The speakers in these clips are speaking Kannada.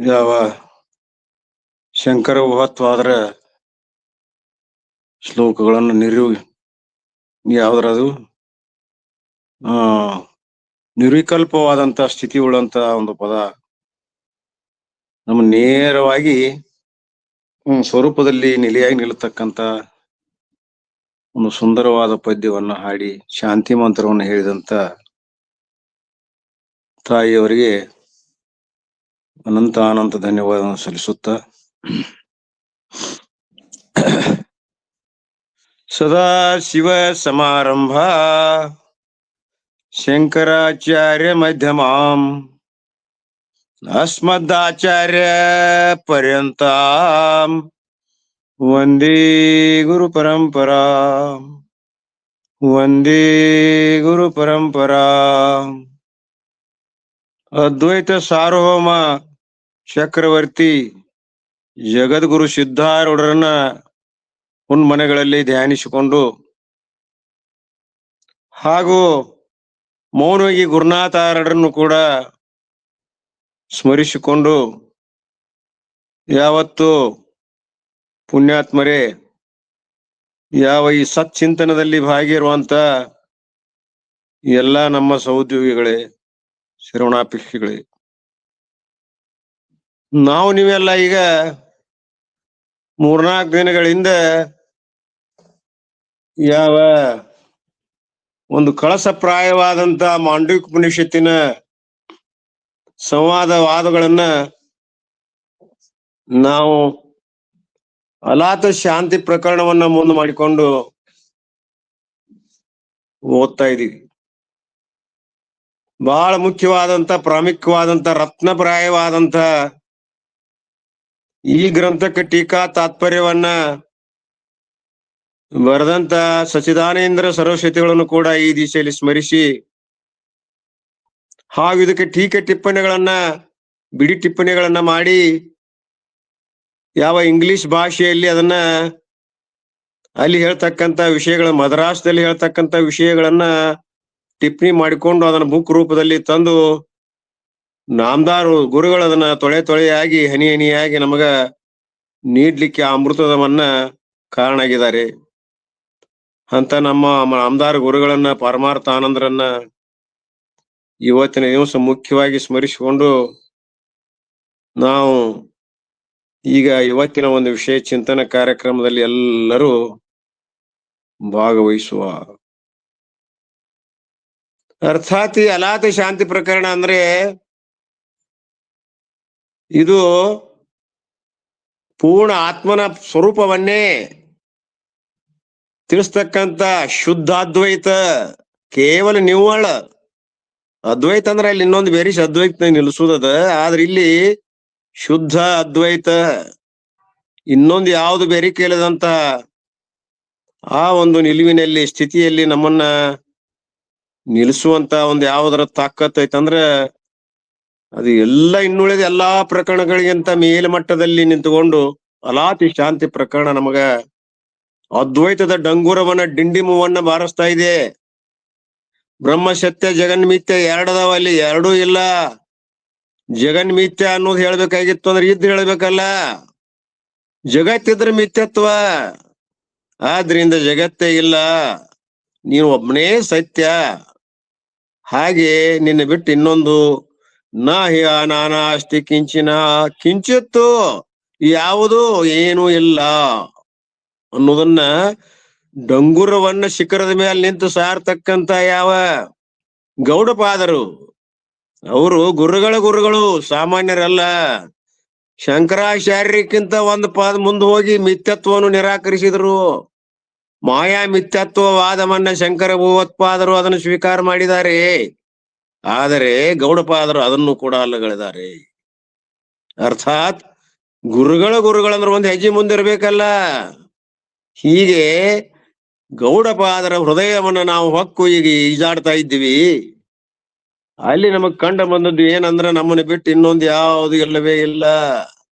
ಯಾವ ಶಂಕರ ಮಹತ್ವಾದ್ರ ಶ್ಲೋಕಗಳನ್ನು ಯಾವ್ದ್ರದು ಆ ನಿರ್ವಿಕಲ್ಪವಾದಂತ ಸ್ಥಿತಿ ಉಳ್ಳಂತ ಒಂದು ಪದ ನಮ್ಮ ನೇರವಾಗಿ ಸ್ವರೂಪದಲ್ಲಿ ನೆಲೆಯಾಗಿ ನಿಲ್ಲತಕ್ಕಂತ ಒಂದು ಸುಂದರವಾದ ಪದ್ಯವನ್ನ ಹಾಡಿ ಶಾಂತಿ ಮಂತ್ರವನ್ನು ಹೇಳಿದಂತ ತಾಯಿಯವರಿಗೆ ಅನಂತ ಧನ್ಯವಾದವನ್ನು ಸಲ್ಲಿಸುತ್ತಾ ಸದಾ ಶಿವ ಸಮಾರಂಭ ಶಂಕರಾಚಾರ್ಯ ಮಧ್ಯಮಾಂ ಅಸ್ಮದಾಚಾರ್ಯ ಪರ್ಯಂತಾಂ ವಂದೇ ಗುರು ಪರಂಪರಾ ವಂದೇ ಗುರು ಪರಂಪರಾ. ಅದ್ವೈತ ಸಾರ್ವಭೌಮ ಚಕ್ರವರ್ತಿ ಜಗದ್ಗುರು ಸಿದ್ಧಾರೂಢರನ್ನ ಮನೆಗಳಲ್ಲಿ ಧ್ಯಾನಿಸಿಕೊಂಡು ಹಾಗೂ ಮೌನವಾಗಿ ಗುರುನಾಥಾರರನ್ನು ಕೂಡ ಸ್ಮರಿಸಿಕೊಂಡು ಯಾವತ್ತು ಪುಣ್ಯಾತ್ಮರೇ ಯಾವ ಈ ಸಚ್ಚಿಂತನದಲ್ಲಿ ಭಾಗಿರುವಂತ ಎಲ್ಲ ನಮ್ಮ ಸಹೋದ್ಯೋಗಿಗಳೇ ಶ್ರವಣಾಪೇಕ್ಷಿಗಳೇ, ನಾವು ನೀವೆಲ್ಲ ಈಗ 3-4 ದಿನಗಳಿಂದ ಯಾವ ಒಂದು ಕಳಸಪ್ರಾಯವಾದಂತ ಮಾಂಡವಿಕ ಉಪನಿಷತ್ತಿನ ಸಂವಾದವಾದಗಳನ್ನ ನಾವು ಅಲಾತ ಶಾಂತಿ ಪ್ರಕರಣವನ್ನ ಮುಂದೆ ಮಾಡಿಕೊಂಡು ಓದ್ತಾ ಇದೀವಿ. ಬಹಳ ಮುಖ್ಯವಾದಂತ ಪ್ರಾಮುಖ್ಯವಾದಂತ ರತ್ನಪ್ರಾಯವಾದಂತ ಈ ಗ್ರಂಥಕ್ಕೆ ಟೀಕಾ ತಾತ್ಪರ್ಯವನ್ನ ಬರೆದಂತ ಸಚ್ಚಿದಾನಂದ ಸರಸ್ವತಿಗಳನ್ನು ಕೂಡ ಈ ದಿಶೆಯಲ್ಲಿ ಸ್ಮರಿಸಿ ಹಾಗೂ ಇದಕ್ಕೆ ಟೀಕೆ ಟಿಪ್ಪಣಿಗಳನ್ನ ಬಿಡಿ ಟಿಪ್ಪಣಿಗಳನ್ನ ಮಾಡಿ ಯಾವ ಇಂಗ್ಲಿಷ್ ಭಾಷೆಯಲ್ಲಿ ಅದನ್ನ ಅಲ್ಲಿ ಹೇಳ್ತಕ್ಕಂತ ವಿಷಯಗಳ ಮದ್ರಾಸದಲ್ಲಿ ಹೇಳ್ತಕ್ಕಂತ ವಿಷಯಗಳನ್ನ ಟಿಪ್ಪಣಿ ಮಾಡಿಕೊಂಡು ಅದನ್ನ ಬುಕ್ ರೂಪದಲ್ಲಿ ತಂದು ನಾಮದಾರು ಗುರುಗಳು ಅದನ್ನ ತೊಳೆಯಾಗಿ ಹನಿ ಹನಿಯಾಗಿ ನಮಗ ನೀಡ್ಲಿಕ್ಕೆ ಅಮೃತದವನ್ನ ಕಾರಣ ಆಗಿದ್ದಾರೆ ಅಂತ ನಮ್ಮ ನಾಮದಾರ ಗುರುಗಳನ್ನ ಪರಮಾರ್ಥ ಆನಂದರನ್ನ ಇವತ್ತಿನ ದಿವಸ ಮುಖ್ಯವಾಗಿ ಸ್ಮರಿಸಿಕೊಂಡು ನಾವು ಈಗ ಇವತ್ತಿನ ಒಂದು ವಿಷಯ ಚಿಂತನ ಕಾರ್ಯಕ್ರಮದಲ್ಲಿ ಎಲ್ಲರೂ ಭಾಗವಹಿಸುವ. ಅರ್ಥಾತ್ ಈ ಅಲಾತ ಶಾಂತಿ ಪ್ರಕರಣ ಅಂದ್ರೆ ಇದು ಪೂರ್ಣ ಆತ್ಮನ ಸ್ವರೂಪವನ್ನೇ ತಿಳಿಸ್ತಕ್ಕಂತ ಶುದ್ಧ ಅದ್ವೈತ. ಕೇವಲ ನಿವ್ವಳ ಅದ್ವೈತ ಅಂದ್ರೆ ಅಲ್ಲಿ ಇನ್ನೊಂದು ಬೇರೆ ಅದ್ವೈತ ನಿಲ್ಲಿಸುವುದದ, ಆದ್ರೆ ಇಲ್ಲಿ ಶುದ್ಧ ಅದ್ವೈತ ಇನ್ನೊಂದು ಯಾವುದು ಬೇರೆ ಕೇಳದಂತ ಆ ಒಂದು ನಿಲುವಿನಲ್ಲಿ ಸ್ಥಿತಿಯಲ್ಲಿ ನಮ್ಮನ್ನ ನಿಲ್ಲಿಸುವಂತ ಒಂದು ಯಾವುದರ ತಾಕತ್ ಐತಂದ್ರ ಅದು ಎಲ್ಲ ಇನ್ನುಳಿದ ಎಲ್ಲಾ ಪ್ರಕರಣಗಳಿಗಿಂತ ಮೇಲ್ಮಟ್ಟದಲ್ಲಿ ನಿಂತುಕೊಂಡು ಅಲಾತಿ ಶಾಂತಿ ಪ್ರಕರಣ ನಮಗ ಅದ್ವೈತದ ಡಂಗೂರವನ್ನ ಡಿಂಡಿಮುವನ್ನ ಬಾರಿಸ್ತಾ ಇದೆ. ಬ್ರಹ್ಮಸತ್ಯ ಜಗನ್ಮಿತ್ಯ ಎರಡದಾವ, ಅಲ್ಲಿ ಎರಡೂ ಇಲ್ಲ. ಜಗನ್ಮಿತ್ಯ ಅನ್ನೋದು ಹೇಳ್ಬೇಕಾಗಿತ್ತು ಅಂದ್ರೆ ಇದ್ ಹೇಳ್ಬೇಕಲ್ಲ, ಜಗತ್ತಿದ್ರ ಮಿಥ್ಯತ್ವ. ಆದ್ರಿಂದ ಜಗತ್ತೇ ಇಲ್ಲ, ನೀನು ಒಬ್ಬನೇ ಸತ್ಯ. ಹಾಗೆ ನಿನ್ನ ಬಿಟ್ಟು ಇನ್ನೊಂದು ನಾಹಿ ನಾನಾಸ್ತಿ ಕಿಂಚಿನ ಕಿಂಚಿತ್ತು ಯಾವುದು ಏನೂ ಇಲ್ಲ ಅನ್ನೋದನ್ನ ಡಂಗುರವನ್ನ ಶಿಖರದ ಮೇಲೆ ನಿಂತು ಸಾರ್ತಕ್ಕಂತ ಯಾವ ಗೌಡಪಾದರು, ಅವರು ಗುರುಗಳು ಸಾಮಾನ್ಯರಲ್ಲ. ಶಂಕರಾಚಾರ್ಯಕ್ಕಿಂತ ಒಂದು ಪಾದ ಮುಂದೆ ಹೋಗಿ ಮಿಥ್ಯತ್ವವನ್ನು ನಿರಾಕರಿಸಿದರು. ಮಾಯಾ ಮಿಥ್ಯತ್ವವಾದವನ್ನ ಶಂಕರ ಭಗವತ್ಪಾದರು ಅದನ್ನು ಸ್ವೀಕಾರ ಮಾಡಿದ್ದಾರೆ. ಆದರೆ ಗೌಡಪಾದರು ಅದನ್ನು ಕೂಡ ಅಲ್ಲಗಳಿದ್ದಾರೆ. ಅರ್ಥಾತ್ ಗುರುಗಳಂದ್ರೆ ಒಂದು ಹೆಜ್ಜೆ ಮುಂದಿರ್ಬೇಕಲ್ಲ. ಹೀಗೆ ಗೌಡಪಾದರ ಹೃದಯವನ್ನ ನಾವು ಹೊಕ್ಕು ಈಗ ಈಜಾಡ್ತಾ ಇದ್ದೀವಿ. ಅಲ್ಲಿ ನಮಗ್ ಕಂಡ ಬಂದದ್ದು ಏನಂದ್ರ ನಮ್ಮನ್ನ ಬಿಟ್ಟು ಇನ್ನೊಂದು ಯಾವುದು ಇಲ್ಲವೇ ಇಲ್ಲ.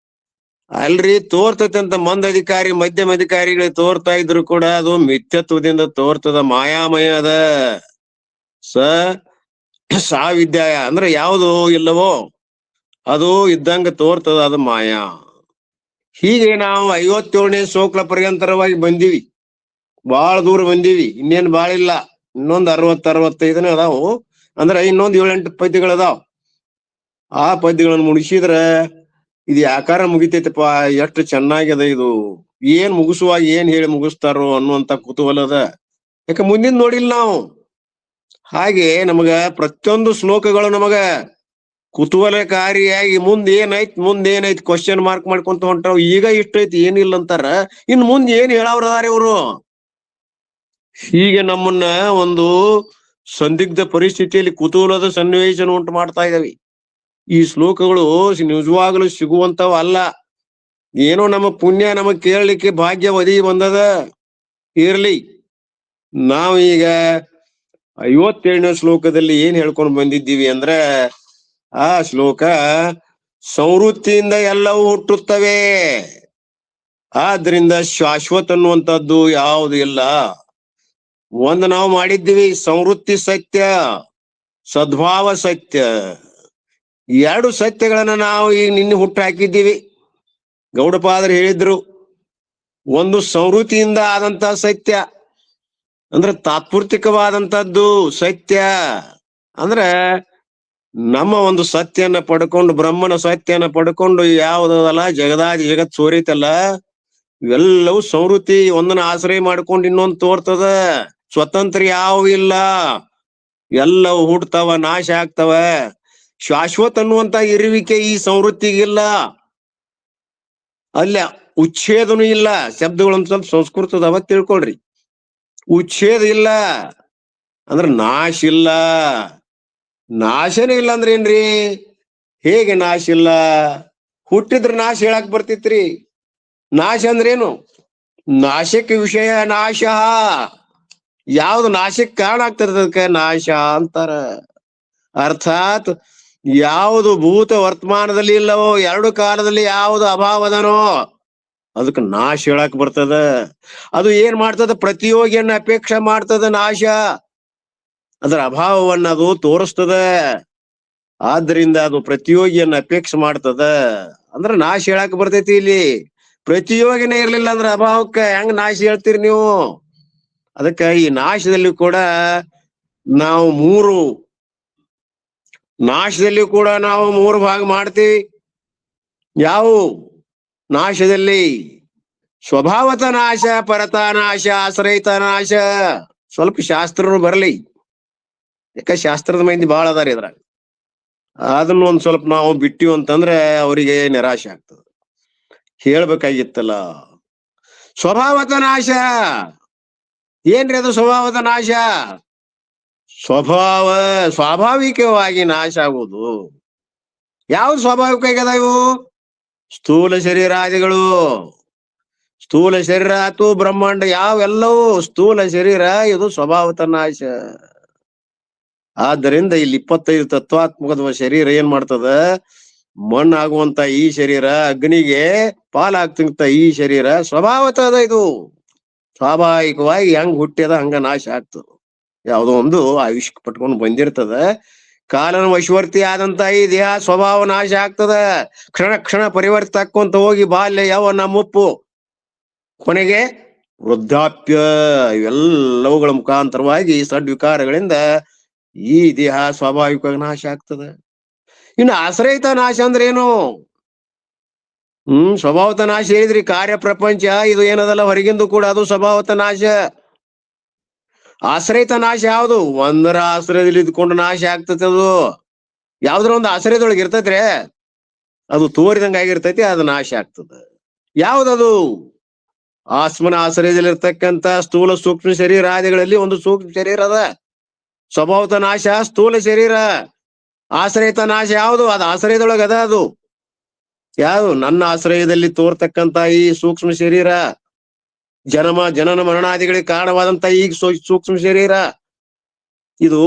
ಅಲ್ರಿ ತೋರ್ತತೆ ಅಂತ ಮಂದಧಿಕಾರಿ ಮಧ್ಯಮ ಅಧಿಕಾರಿಗಳಿಗೆ ತೋರ್ತಾ ಇದ್ರು ಕೂಡ ಅದು ಮಿಥ್ಯತ್ವದಿಂದ ತೋರ್ತದ, ಮಾಯಾಮಯ ಅದ. ಸಾವಿದ್ಯಾಯ ಅಂದ್ರೆ ಯಾವುದು ಇಲ್ಲವೋ ಅದು ಇದ್ದಂಗ ತೋರ್ತದ, ಅದು ಮಾಯಾ. ಹೀಗೆ ನಾವು 57ನೇ ಶ್ಲೋಕ ಪರ್ಯಂತರವಾಗಿ ಬಂದಿವಿ, ಬಾಳ ದೂರ ಬಂದೀವಿ. ಇನ್ನೇನ್ ಬಾಳ ಇಲ್ಲ, ಇನ್ನೊಂದ್ 60-65 ಅದಾವು. ಅಂದ್ರೆ ಇನ್ನೊಂದ್ 7-8 ಪದ್ಯಗಳು ಅದಾವ್. ಆ ಪದ್ಯಗಳನ್ನು ಮುಗಿಸಿದ್ರ ಇದು ಯಾಕಾರ ಮುಗಿತೈತಪ್ಪ, ಎಷ್ಟು ಚೆನ್ನಾಗ್ಯದ ಇದು, ಏನ್ ಮುಗಿಸುವಾಗ ಏನ್ ಹೇಳಿ ಮುಗಿಸ್ತಾರೋ ಅನ್ನುವಂತ ಕುತೂಹಲ ಅದ. ಯಾಕ ಮುಂದಿನ ನೋಡಿಲ್ಲ ನಾವು. ಹಾಗೆ ನಮಗ ಪ್ರತಿಯೊಂದು ಶ್ಲೋಕಗಳು ನಮಗ ಕುತೂಹಲಕಾರಿಯಾಗಿ ಮುಂದ್ ಏನೈತ್ ಕ್ವಶನ್ ಮಾರ್ಕ್ ಮಾಡ್ಕೊಂತ ಹೊಂಟಾವ್. ಈಗ ಇಷ್ಟ ಐತಿ ಏನಿಲ್ಲ ಅಂತಾರ, ಇನ್ ಮುಂದ್ ಏನ್ ಹೇಳವ್ರದಾರ ಇವ್ರು. ಹೀಗೆ ನಮ್ಮನ್ನ ಒಂದು ಸಂದಿಗ್ಧ ಪರಿಸ್ಥಿತಿಯಲ್ಲಿ ಕುತೂಹಲದ ಸನ್ನಿವೇಶನ ಉಂಟು ಮಾಡ್ತಾ ಇದಾವೆ. ಈ ಶ್ಲೋಕಗಳು ನಿಜವಾಗಲೂ ಸಿಗುವಂತವ ಅಲ್ಲ. ಏನೋ ನಮ್ಮ ಪುಣ್ಯ ನಮಗ್ ಕೇಳಲಿಕ್ಕೆ ಭಾಗ್ಯ ಒದಗಿ ಬಂದದ, ಇರ್ಲಿ. ನಾವು ಈಗ 57ನೇ ಶ್ಲೋಕದಲ್ಲಿ ಏನ್ ಹೇಳ್ಕೊಂಡು ಬಂದಿದ್ದೀವಿ ಅಂದ್ರೆ, ಆ ಶ್ಲೋಕ ಸಂವೃತ್ತಿಯಿಂದ ಎಲ್ಲವೂ ಹುಟ್ಟುತ್ತವೆ, ಆದ್ರಿಂದ ಶಾಶ್ವತ ಅನ್ನುವಂಥದ್ದು ಯಾವುದು ಇಲ್ಲ. ಒಂದು ನಾವು ಮಾಡಿದ್ದೀವಿ, ಸಂವೃತ್ತಿ ಸತ್ಯ, ಸದ್ಭಾವ ಸತ್ಯ. 2 ಸತ್ಯಗಳನ್ನ ನಾವು ಈಗ ನಿನ್ನೆ ಹುಟ್ಟು ಹಾಕಿದ್ದೀವಿ. ಗೌಡಪಾದರು ಹೇಳಿದ್ರು, ಒಂದು ಸಂವೃತ್ತಿಯಿಂದ ಆದಂತ ಸತ್ಯ ಅಂದ್ರೆ ತಾತ್ಪೂರ್ತಿಕವಾದಂತದ್ದು ಸತ್ಯ. ಅಂದ್ರೆ ನಮ್ಮ ಒಂದು ಸತ್ಯನ ಪಡ್ಕೊಂಡು, ಬ್ರಹ್ಮನ ಸತ್ಯನ ಪಡ್ಕೊಂಡು ಯಾವುದಲ್ಲ ಜಗದಾದಿ ಜಗತ್ ಸೋರಿತಲ್ಲ, ಇವೆಲ್ಲವೂ ಸಂವೃತ್ತಿ. ಒಂದನ್ನ ಆಶ್ರಯ ಮಾಡ್ಕೊಂಡು ಇನ್ನೊಂದು ತೋರ್ತದ. ಸ್ವತಂತ್ರ ಯಾವ ಇಲ್ಲ, ಎಲ್ಲವೂ ಹುಡ್ತಾವ, ನಾಶ ಆಗ್ತಾವ. ಶಾಶ್ವತ ಅನ್ನುವಂತ ಇರುವಿಕೆ ಈ ಸಂವೃತ್ತಿಗಿಲ್ಲ. ಅಲ್ಲ ಉಚ್ಛೇದನೂ ಇಲ್ಲ. ಶಬ್ದಗಳೊಂದ್ ಸ್ವಲ್ಪ ಸಂಸ್ಕೃತದವ ತಿಳ್ಕೊಳ್ರಿ. ಉಚ್ಛೇದ ಇಲ್ಲ ಅಂದ್ರೆ ನಾಶ ಇಲ್ಲ. ನಾಶನೇ ಇಲ್ಲ ಅಂದ್ರೆ ಏನ್ರಿ? ಹೇಗೆ ನಾಶ ಇಲ್ಲ? ಹುಟ್ಟಿದ್ರ ನಾಶ ಹೇಳಕ್ ಬರ್ತಿತ್ರಿ. ನಾಶ ಅಂದ್ರೇನು? ನಾಶಕ್ಕೆ ವಿಷಯ ನಾಶ. ಯಾವ್ದು ನಾಶಕ್ಕೆ ಕಾರಣ ಆಗ್ತದೆ ಅದಕ್ಕೆ ನಾಶ ಅಂತಾರ. ಅರ್ಥಾತ್ ಯಾವುದು ಭೂತ ವರ್ತಮಾನದಲ್ಲಿ ಇಲ್ಲವೋ, 2 ಕಾಲದಲ್ಲಿ ಯಾವುದು ಅಭಾವದನೋ ಅದಕ್ಕೆ ನಾಶ ಹೇಳಕ್ ಬರ್ತದ. ಅದು ಏನ್ ಮಾಡ್ತದ? ಪ್ರತಿಯೋಗಿಯನ್ನ ಅಪೇಕ್ಷೆ ಮಾಡ್ತದ ನಾಶ. ಅದರ ಅಭಾವವನ್ನ ಅದು ತೋರಿಸ್ತದ. ಆದ್ರಿಂದ ಅದು ಪ್ರತಿಯೋಗಿಯನ್ನ ಅಪೇಕ್ಷೆ ಮಾಡ್ತದ. ಅಂದ್ರೆ ನಾಶ ಹೇಳಕ್ ಬರ್ತೈತಿ. ಇಲ್ಲಿ ಪ್ರತಿಯೋಗಿನೇ ಇರ್ಲಿಲ್ಲ ಅಂದ್ರೆ ಅಭಾವಕ್ಕೆ ಹೆಂಗ್ ನಾಶ ಹೇಳ್ತೀರಿ ನೀವು? ಅದಕ್ಕೆ ಈ ನಾಶದಲ್ಲಿ ಕೂಡ ನಾವು ಮೂರು ಭಾಗ ಮಾಡ್ತೀವಿ. ಯಾವ ನಾಶದಲ್ಲಿ? ಸ್ವಭಾವತ ನಾಶ, ಪರತ ನಾಶ, ಆಶ್ರಯಿತ ನಾಶ. ಸ್ವಲ್ಪ ಶಾಸ್ತ್ರನು ಬರಲಿ, ಯಾಕ ಶಾಸ್ತ್ರದ ಮಂದಿ ಬಾಳ ಅದಾರ ಇದ್ರಾಗ. ಅದನ್ನ ಒಂದ್ ಸ್ವಲ್ಪ ನಾವು ಬಿಟ್ಟಿವಿ ಅಂತಂದ್ರೆ ಅವರಿಗೆ ನಿರಾಶೆ ಆಗ್ತದೆ. ಹೇಳ್ಬೇಕಾಗಿತ್ತಲ್ಲ. ಸ್ವಭಾವತ ನಾಶ ಏನ್ರಿ ಅದು? ಸ್ವಭಾವದ ನಾಶ ಸ್ವಾಭಾವಿಕವಾಗಿ ನಾಶ ಆಗುವುದು. ಯಾವ್ದು ಸ್ವಾಭಾವಿಕ ಆಗ್ಯದ? ಇವು ಸ್ಥೂಲ ಶರೀರಾದಿಗಳು. ಸ್ಥೂಲ ಶರೀರ ಆತು, ಬ್ರಹ್ಮಾಂಡ, ಯಾವೆಲ್ಲವೂ ಸ್ಥೂಲ ಶರೀರ, ಇದು ಸ್ವಭಾವತ ನಾಶ. ಆದ್ದರಿಂದ ಇಲ್ಲಿ 25 ತತ್ವಾತ್ಮಕದ ಶರೀರ ಏನ್ ಮಾಡ್ತದ? ಮಣ್ಣಾಗುವಂತ ಈ ಶರೀರ, ಅಗ್ನಿಗೆ ಪಾಲಾಗ್ತಂತ ಈ ಶರೀರ ಸ್ವಭಾವತದ. ಇದು ಸ್ವಾಭಾವಿಕವಾಗಿ ಹೆಂಗ್ ಹುಟ್ಟ್ಯದ ಹಂಗ ನಾಶ ಆಗ್ತದ. ಯಾವುದೋ ಒಂದು ಆಯುಷ್ಯ ಪಟ್ಕೊಂಡು ಬಂದಿರ್ತದ. ಕಾಲನ ವಶವರ್ತಿ ಆದಂತ ಈ ದೇಹ ಸ್ವಭಾವ ನಾಶ ಆಗ್ತದ. ಕ್ಷಣ ಕ್ಷಣ ಪರಿವರ್ತಿತ ಆಕ್ಕೊಂತ ಹೋಗಿ ಬಾಲ್ಯ, ಯೌವನ, ಮುಪ್ಪು, ಕೊನೆಗೆ ವೃದ್ಧಾಪ್ಯ, ಇವೆಲ್ಲವುಗಳ ಮುಖಾಂತರವಾಗಿ ಸಡ್ವಿಕಾರಗಳಿಂದ ಈ ದೇಹ ಸ್ವಾಭಾವಿಕವಾಗಿ ನಾಶ ಆಗ್ತದ. ಇನ್ನು ಆಶ್ರಯಿತ ನಾಶ ಅಂದ್ರೆ ಏನು? ಸ್ವಭಾವತ ನಾಶ ಹೇಳಿದ್ರಿ. ಕಾರ್ಯ ಪ್ರಪಂಚ ಇದು ಏನದಲ್ಲ ಹೊರಗಿಂದು ಕೂಡ ಅದು ಸ್ವಭಾವತ ನಾಶ. ಆಶ್ರಯಿತ ನಾಶ ಯಾವುದು? ಒಂದರ ಆಶ್ರಯದಲ್ಲಿ ಇದ್ಕೊಂಡು ನಾಶ ಆಗ್ತೈತಿ. ಅದು ಯಾವ್ದ್ರ ಒಂದು ಆಶ್ರಯದೊಳಗೆ ಇರ್ತೈತ್ರಿ, ಅದು ತೋರಿದಂಗ ಆಗಿರ್ತೈತಿ, ಅದು ನಾಶ ಆಗ್ತದ. ಯಾವ್ದದು? ಆತ್ಮನ ಆಶ್ರಯದಲ್ಲಿ ಇರ್ತಕ್ಕಂತ ಸ್ಥೂಲ ಸೂಕ್ಷ್ಮ ಶರೀರ ಆದಿಗಳಲ್ಲಿ ಒಂದು ಸೂಕ್ಷ್ಮ ಶರೀರ ಅದ. ಸ್ವಭಾವತ ನಾಶ ಸ್ಥೂಲ ಶರೀರ. ಆಶ್ರಯಿತ ನಾಶ ಯಾವುದು? ಅದು ಆಶ್ರಯದೊಳಗೆ ಅದ. ಅದು ಯಾವುದು? ನನ್ನ ಆಶ್ರಯದಲ್ಲಿ ತೋರ್ತಕ್ಕಂತ ಈ ಸೂಕ್ಷ್ಮ ಶರೀರ, ಜನನ ಮರಣಾದಿಗಳಿಗೆ ಕಾರಣವಾದಂತ ಈ ಸೂಕ್ಷ್ಮ ಶರೀರ, ಇದು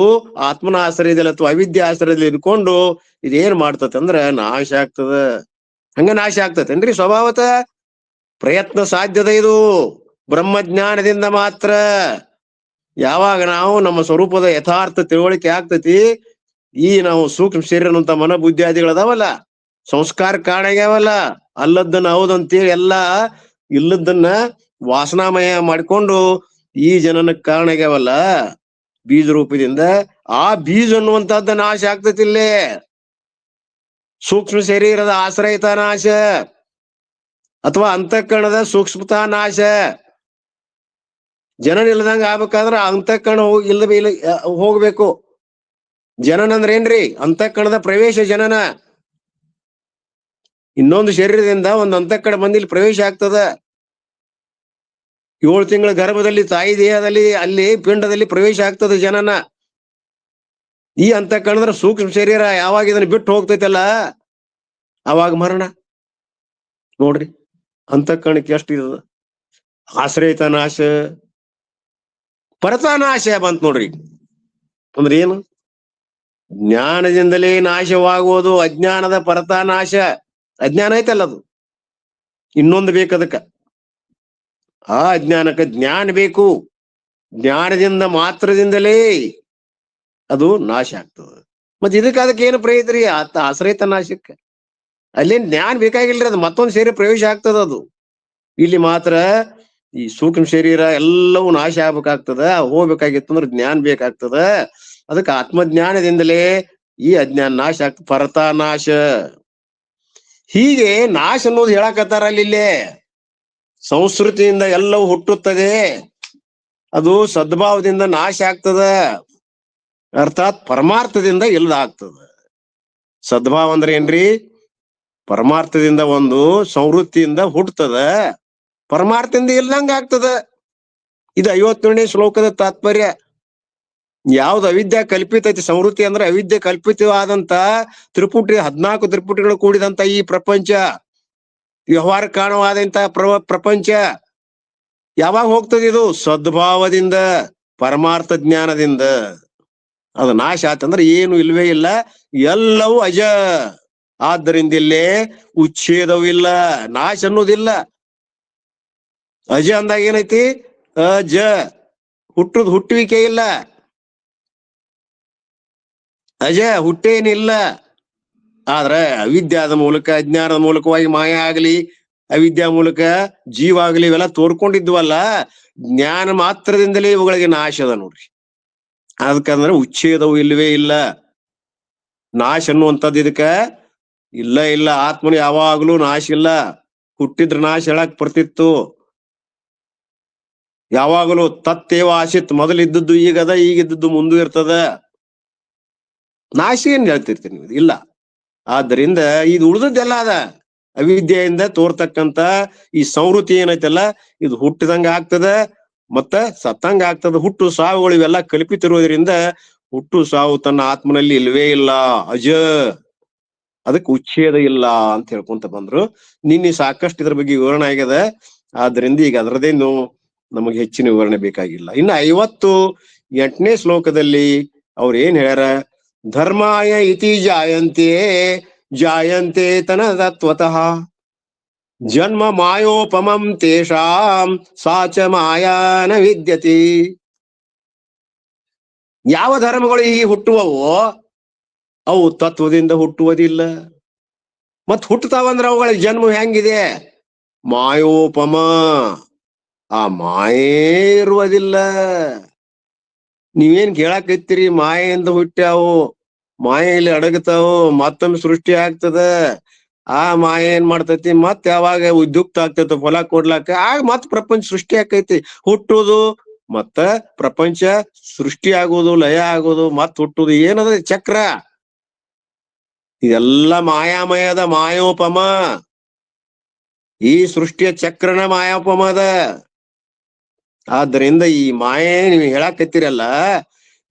ಆತ್ಮನ ಆಶ್ರಯದಲ್ಲಿ ಅಥವಾ ಅವಿದ್ಯೆ ಆಶ್ರಯದಲ್ಲಿ ಇದ್ಕೊಂಡು ಇದೇನ್ ಮಾಡ್ತತೆ ಅಂದ್ರೆ ನಾಶ ಆಗ್ತದ. ಹಂಗ ನಾಶ ಆಗ್ತತೇನ್ರಿ? ಸ್ವಭಾವತ ಪ್ರಯತ್ನ ಸಾಧ್ಯದ. ಇದು ಬ್ರಹ್ಮಜ್ಞಾನದಿಂದ ಮಾತ್ರ. ಯಾವಾಗ ನಾವು ನಮ್ಮ ಸ್ವರೂಪದ ಯಥಾರ್ಥ ತಿಳುವಳಿಕೆ ಆಗ್ತತಿ, ಈ ನಾವು ಸೂಕ್ಷ್ಮ ಶರೀರ ಅಂತ ಮನ ಬುದ್ಧಿಯಾದಿಗಳು ಅದಾವಲ್ಲ, ಸಂಸ್ಕಾರ ಕಾಣಾಗ್ಯಾವಲ್ಲ, ಅಲ್ಲದನ್ನ ಹೌದಂತೇಳಿ ಎಲ್ಲಾ ಇಲ್ಲದನ್ನ ವಾಸನಾಮಯ ಮಾಡ್ಕೊಂಡು ಈ ಜನನಕ್ಕೆ ಕಾರಣ ಆಗ್ಯಾವಲ್ಲ ಬೀಜ ರೂಪದಿಂದ. ಆ ಬೀಜ ಅನ್ನುವಂತಹದ್ದ ನಾಶ ಆಗ್ತತಿ ಇಲ್ಲೇ. ಸೂಕ್ಷ್ಮ ಶರೀರದ ಆಶ್ರಯಿತ ನಾಶ ಅಥವಾ ಅಂತಃಕರಣದ ಸೂಕ್ಷ್ಮತಾ ನಾಶ. ಜನನ ಇಲ್ದಂಗ ಆಗ್ಬೇಕಾದ್ರ ಅಂತಃಕರಣ ಇಲ್ಲ ಹೋಗ್ಬೇಕು. ಜನನ ಅಂದ್ರೆ ಏನ್ರಿ? ಅಂತಃಕರಣದ ಪ್ರವೇಶ ಜನನ. ಇನ್ನೊಂದು ಶರೀರದಿಂದ ಒಂದು ಅಂತಃಕರಣ ಬಂದು ಇಲ್ಲಿ ಪ್ರವೇಶ ಆಗ್ತದ. 7 ತಿಂಗಳ ಗರ್ಭದಲ್ಲಿ ತಾಯಿ ದೇಹದಲ್ಲಿ ಅಲ್ಲಿ ಪಿಂಡದಲ್ಲಿ ಪ್ರವೇಶ ಆಗ್ತದೆ ಜನನ. ಈ ಅಂತಃಕರಣದ ಸೂಕ್ಷ್ಮ ಶರೀರ ಯಾವಾಗ ಇದನ್ನ ಬಿಟ್ಟು ಹೋಗ್ತೈತಲ್ಲ ಅವಾಗ ಮರಣ. ನೋಡ್ರಿ ಅಂತಃಕರಣಕ್ಕೆ ಎಷ್ಟು ಇದ. ಆಶ್ರಯಿತ ನಾಶ, ಪರತಾನಾಶ ಬಂತ ನೋಡ್ರಿ. ಅಂದ್ರೆ ಏನು? ಜ್ಞಾನದಿಂದಲೇ ನಾಶವಾಗುವುದು ಅಜ್ಞಾನದ ಪರತಾನಾಶ. ಅಜ್ಞಾನ ಐತಲ್ಲ ಅದು, ಇನ್ನೊಂದು ಬೇಕದಕ್ಕ. ಆ ಅಜ್ಞಾನಕ್ಕೆ ಜ್ಞಾನ ಬೇಕು. ಜ್ಞಾನದಿಂದ ಮಾತ್ರದಿಂದಲೇ ಅದು ನಾಶ ಆಗ್ತದೆ. ಮತ್ತೆ ಅದಕ್ಕೆ ಏನು ಪ್ರಯತ್ನ ಆಶ್ರಯಿತ ನಾಶಕ್ಕೆ? ಅಲ್ಲೇನ್ ಜ್ಞಾನ ಬೇಕಾಗಿಲ್ರಿ, ಅದು ಮತ್ತೊಂದು ಶರೀರ ಪ್ರವೇಶ ಆಗ್ತದ. ಅದು ಇಲ್ಲಿ ಮಾತ್ರ ಈ ಸೂಕ್ಷ್ಮ ಶರೀರ ಎಲ್ಲವೂ ನಾಶ ಆಗ್ಬೇಕಾಗ್ತದ. ಹೋಗ್ಬೇಕಾಗಿತ್ತು ಅಂದ್ರೆ ಜ್ಞಾನ ಬೇಕಾಗ್ತದ. ಅದಕ್ಕೆ ಆತ್ಮಜ್ಞಾನದಿಂದಲೇ ಈ ಅಜ್ಞಾನ ನಾಶ ಆಗ್ತದೆ, ಪರತಾನಾಶ. ಹೀಗೆ ನಾಶ ಅನ್ನೋದು ಹೇಳಕತ್ತಾರ ಅಲ್ಲಿ. ಸಂಸ್ಕೃತಿಯಿಂದ ಎಲ್ಲವೂ ಹುಟ್ಟುತ್ತದೆ, ಅದು ಸದ್ಭಾವದಿಂದ ನಾಶ ಆಗ್ತದ, ಅರ್ಥಾತ್ ಪರಮಾರ್ಥದಿಂದ ಇಲ್ಲದಾಗ್ತದ. ಸದ್ಭಾವ ಅಂದ್ರೆ ಏನ್ರಿ? ಪರಮಾರ್ಥದಿಂದ ಒಂದು ಸಂವೃತ್ತಿಯಿಂದ ಹುಟ್ಟತದ, ಪರಮಾರ್ಥದಿಂದ ಇಲ್ದಂಗ ಆಗ್ತದ. ಇದು 51ನೇ ಶ್ಲೋಕದ ತಾತ್ಪರ್ಯ. ಯಾವ್ದು ಅವಿದ್ಯಾ ಕಲ್ಪಿತ ಐತಿ ಸಂವೃತ್ತಿ ಅಂದ್ರೆ ಅವಿದ್ಯೆ ಕಲ್ಪಿತವಾದಂತ ತ್ರಿಪುಟಿ 14 ತ್ರಿಪುಟಿಗಳು ಕೂಡಿದಂತ ಈ ಪ್ರಪಂಚ, ವ್ಯವಹಾರ ಕಾರಣವಾದಂತ ಪ್ರಪಂಚ ಯಾವಾಗ ಹೋಗ್ತದೆ? ಇದು ಸದ್ಭಾವದಿಂದ, ಪರಮಾರ್ಥ ಜ್ಞಾನದಿಂದ. ಅದು ನಾಶ ಆತಂದ್ರೆ ಏನು ಇಲ್ವೇ ಇಲ್ಲ, ಎಲ್ಲವೂ ಅಜ. ಆದ್ದರಿಂದ ಇಲ್ಲೇ ಉಚ್ಛೇದವಿಲ್ಲ, ನಾಶ ಅನ್ನೋದಿಲ್ಲ. ಅಜ ಅಂದಾಗ ಏನೈತಿ? ಅಜ, ಹುಟ್ಟುವಿಕೆ ಇಲ್ಲ. ಅಜ ಹುಟ್ಟೇನಿಲ್ಲ. ಆದ್ರೆ ಅವಿದ್ಯಾದ ಮೂಲಕ, ಅಜ್ಞಾನದ ಮೂಲಕವಾಗಿ ಮಾಯ ಆಗ್ಲಿ, ಅವಿದ್ಯಾ ಮೂಲಕ ಜೀವ ಆಗ್ಲಿ, ಇವೆಲ್ಲ ತೋರ್ಕೊಂಡಿದ್ವಲ್ಲ, ಜ್ಞಾನ ಮಾತ್ರದಿಂದಲೇ ಇವುಗಳಿಗೆ ನಾಶ ಅದ ನೋಡ್ರಿ. ಅದಕ್ಕಂದ್ರೆ ಉಚ್ಛೇದವು ಇಲ್ವೇ ಇಲ್ಲ. ನಾಶ ಅನ್ನುವಂಥದ್ದು ಇದಕ್ಕ ಇಲ್ಲ ಇಲ್ಲ. ಆತ್ಮನು ಯಾವಾಗ್ಲೂ ನಾಶ ಇಲ್ಲ. ಹುಟ್ಟಿದ್ರ ನಾಶ ಹೇಳಕ್ ಬರ್ತಿತ್ತು. ಯಾವಾಗಲೂ ತತ್ತೇವ ಆಸಿತ್, ಮೊದಲಿದ್ದದ್ದು ಈಗದ, ಈಗಿದ್ದದ್ದು ಮುಂದೂ ಇರ್ತದ. ನಾಶ ಏನ್ ಹೇಳ್ತಿರ್ತೀನಿ ನೀವು? ಇಲ್ಲ. ಆದ್ದರಿಂದ ಇದು ಉಳಿದದ್ದೆಲ್ಲ ಅದ ಅವಿದ್ಯೆಯಿಂದ ತೋರ್ತಕ್ಕಂತ ಈ ಸಂವೃತ್ತಿ ಏನೈತಲ್ಲ, ಇದು ಹುಟ್ಟಿದಂಗ ಆಗ್ತದ ಮತ್ತ ಸತ್ತಂಗ ಆಗ್ತದ. ಹುಟ್ಟು ಸಾವುಗಳು ಇವೆಲ್ಲ ಕಲ್ಪಿತಿರೋದ್ರಿಂದ ಹುಟ್ಟು ಸಾವು ತನ್ನ ಆತ್ಮನಲ್ಲಿ ಇಲ್ವೇ ಇಲ್ಲ, ಅಜ. ಅದಕ್ಕೆ ಉಚ್ಛೇದ ಇಲ್ಲ ಅಂತ ಹೇಳ್ಕೊಂತ ಬಂದ್ರು. ನಿನ್ನೆ ಸಾಕಷ್ಟು ಇದ್ರ ಬಗ್ಗೆ ವಿವರಣೆ ಆಗ್ಯದ. ಆದ್ರಿಂದ ಈಗ ಅದರದೇನು ನಮಗೆ ಹೆಚ್ಚಿನ ವಿವರಣೆ ಬೇಕಾಗಿಲ್ಲ. ಇನ್ನು 58ನೇ ಶ್ಲೋಕದಲ್ಲಿ ಅವ್ರು ಏನ್ ಹೇಳ್ಯಾರ? ಧರ್ಮಾಯ ಇತಿ ಜಾಯಂತೆ ಜಾಯಂತೆ ತನತತ್ವತಃ ಜನ್ಮ ಮಾಯೋಪಮಂ ತೇಷಾಂ ಸಾಚ ಮಾಯಾನ ವಿದ್ಯತಿ. ಯಾವ ಧರ್ಮಗಳು ಈ ಹುಟ್ಟುವವೋ ಅವು ತತ್ವದಿಂದ ಹುಟ್ಟುವುದಿಲ್ಲ. ಮತ್ ಹುಟ್ಟುತ್ತಾವಂದ್ರೆ ಅವುಗಳ ಜನ್ಮ ಹೆಂಗಿದೆ? ಮಾಯೋಪಮ, ಆ ಮಾಯೇ ಇರುವುದಿಲ್ಲ. ನೀವೇನ್ ಕೇಳಾಕತ್ತೀರಿ? ಮಾಯೆಯಿಂದ ಹುಟ್ಟ್ಯಾವು, ಮಾಯೆಯಲ್ಲಿ ಅಡಗತಾವು, ಮತ್ತೊಮ್ಮೆ ಸೃಷ್ಟಿ ಆಗ್ತದ. ಆ ಮಾಯೆ ಏನ್ ಮಾಡ್ತೈತಿ? ಮತ್ ಯಾವಾಗ ಉದ್ಯುಕ್ತ ಆಗ್ತೈತಿ ಫಲ ಕೊಡ್ಲಾಕ, ಆಗ ಮತ್ ಪ್ರಪಂಚ ಸೃಷ್ಟಿ ಆಕೈತಿ. ಹುಟ್ಟುವುದು ಮತ್ತ ಪ್ರಪಂಚ ಸೃಷ್ಟಿ ಆಗುವುದು, ಲಯ ಆಗುವುದು, ಮತ್ ಹುಟ್ಟುದು. ಏನದ ಚಕ್ರ? ಇದೆಲ್ಲ ಮಾಯಾಮಯದ, ಮಾಯೋಪಮ. ಈ ಸೃಷ್ಟಿಯ ಚಕ್ರನ ಮಾಯೋಪಮ ಅದ. ಆದ್ದರಿಂದ ಈ ಮಾಯೆ ನೀವು ಹೇಳಾಕತ್ತೀರಲ್ಲ,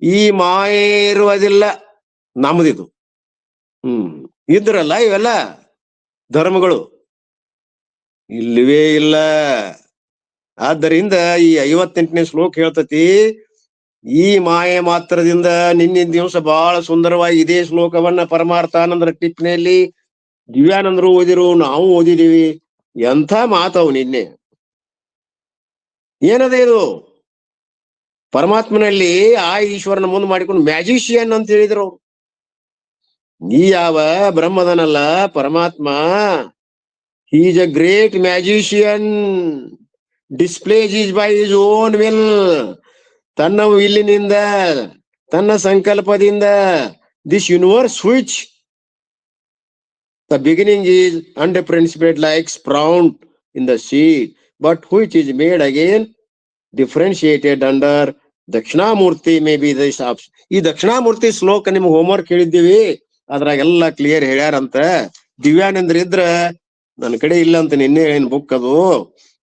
ಈ ಮಾಯೆ ಇರುವುದಿಲ್ಲ ನಮ್ದಿದು. ಇದ್ರಲ್ಲ ಇವೆಲ್ಲ ಧರ್ಮಗಳು ಇಲ್ಲವೇ ಇಲ್ಲ. ಆದ್ದರಿಂದ ಈ 58ನೇ ಶ್ಲೋಕ ಹೇಳ್ತತಿ, ಈ ಮಾಯೆ ಮಾತ್ರದಿಂದ. ನಿನ್ನಿನ ದಿವಸ ಬಹಳ ಸುಂದರವಾಗಿ ಇದೇ ಶ್ಲೋಕವನ್ನ ಪರಮಾರ್ಥಾನಂದರ ಟಿಪ್ಪಣಿಯಲ್ಲಿ ದಿವ್ಯಾನಂದರು ಓದಿರು, ನಾವು ಓದಿದೀವಿ. ಎಂಥ ಮಾತವು ನಿನ್ನೆ. ಏನದ ಇದು? ಪರಮಾತ್ಮನಲ್ಲಿ ಆ ಈಶ್ವರನ ಮುಂದೆ ಮಾಡಿಕೊಂಡು ಮ್ಯಾಜಿಷಿಯನ್ ಅಂತ ಹೇಳಿದ್ರು. ಈ ಯಾವ ಬ್ರಹ್ಮದನಲ್ಲ Paramatma, is a great magician, displays his by his own will. ತನ್ನ ವಿಲ್ಲಿನಿಂದ, ತನ್ನ ಸಂಕಲ್ಪದಿಂದ, this universe which the beginning is undifferentiated like sprout in the seed, but which is made again differentiated under Dakshinamurthy may be this option. ಈ ದಕ್ಷಿಣಾಮೂರ್ತಿ ಶ್ಲೋಕ ನಿಮ್ಗೆ ಹೋಮ್ವರ್ಕ್ ಹೇಳಿದ್ದೀವಿ, ಅದ್ರಾಗೆಲ್ಲ ಕ್ಲಿಯರ್ ಹೇಳ್ಯಾರಂತ. ದಿವ್ಯಾನಂದ್ರ ಇದ್ರ ನನ್ನ ಕಡೆ ಇಲ್ಲ ಅಂತ ನಿನ್ನೆ ಹೇಳಿನ ಬುಕ್ ಅದು.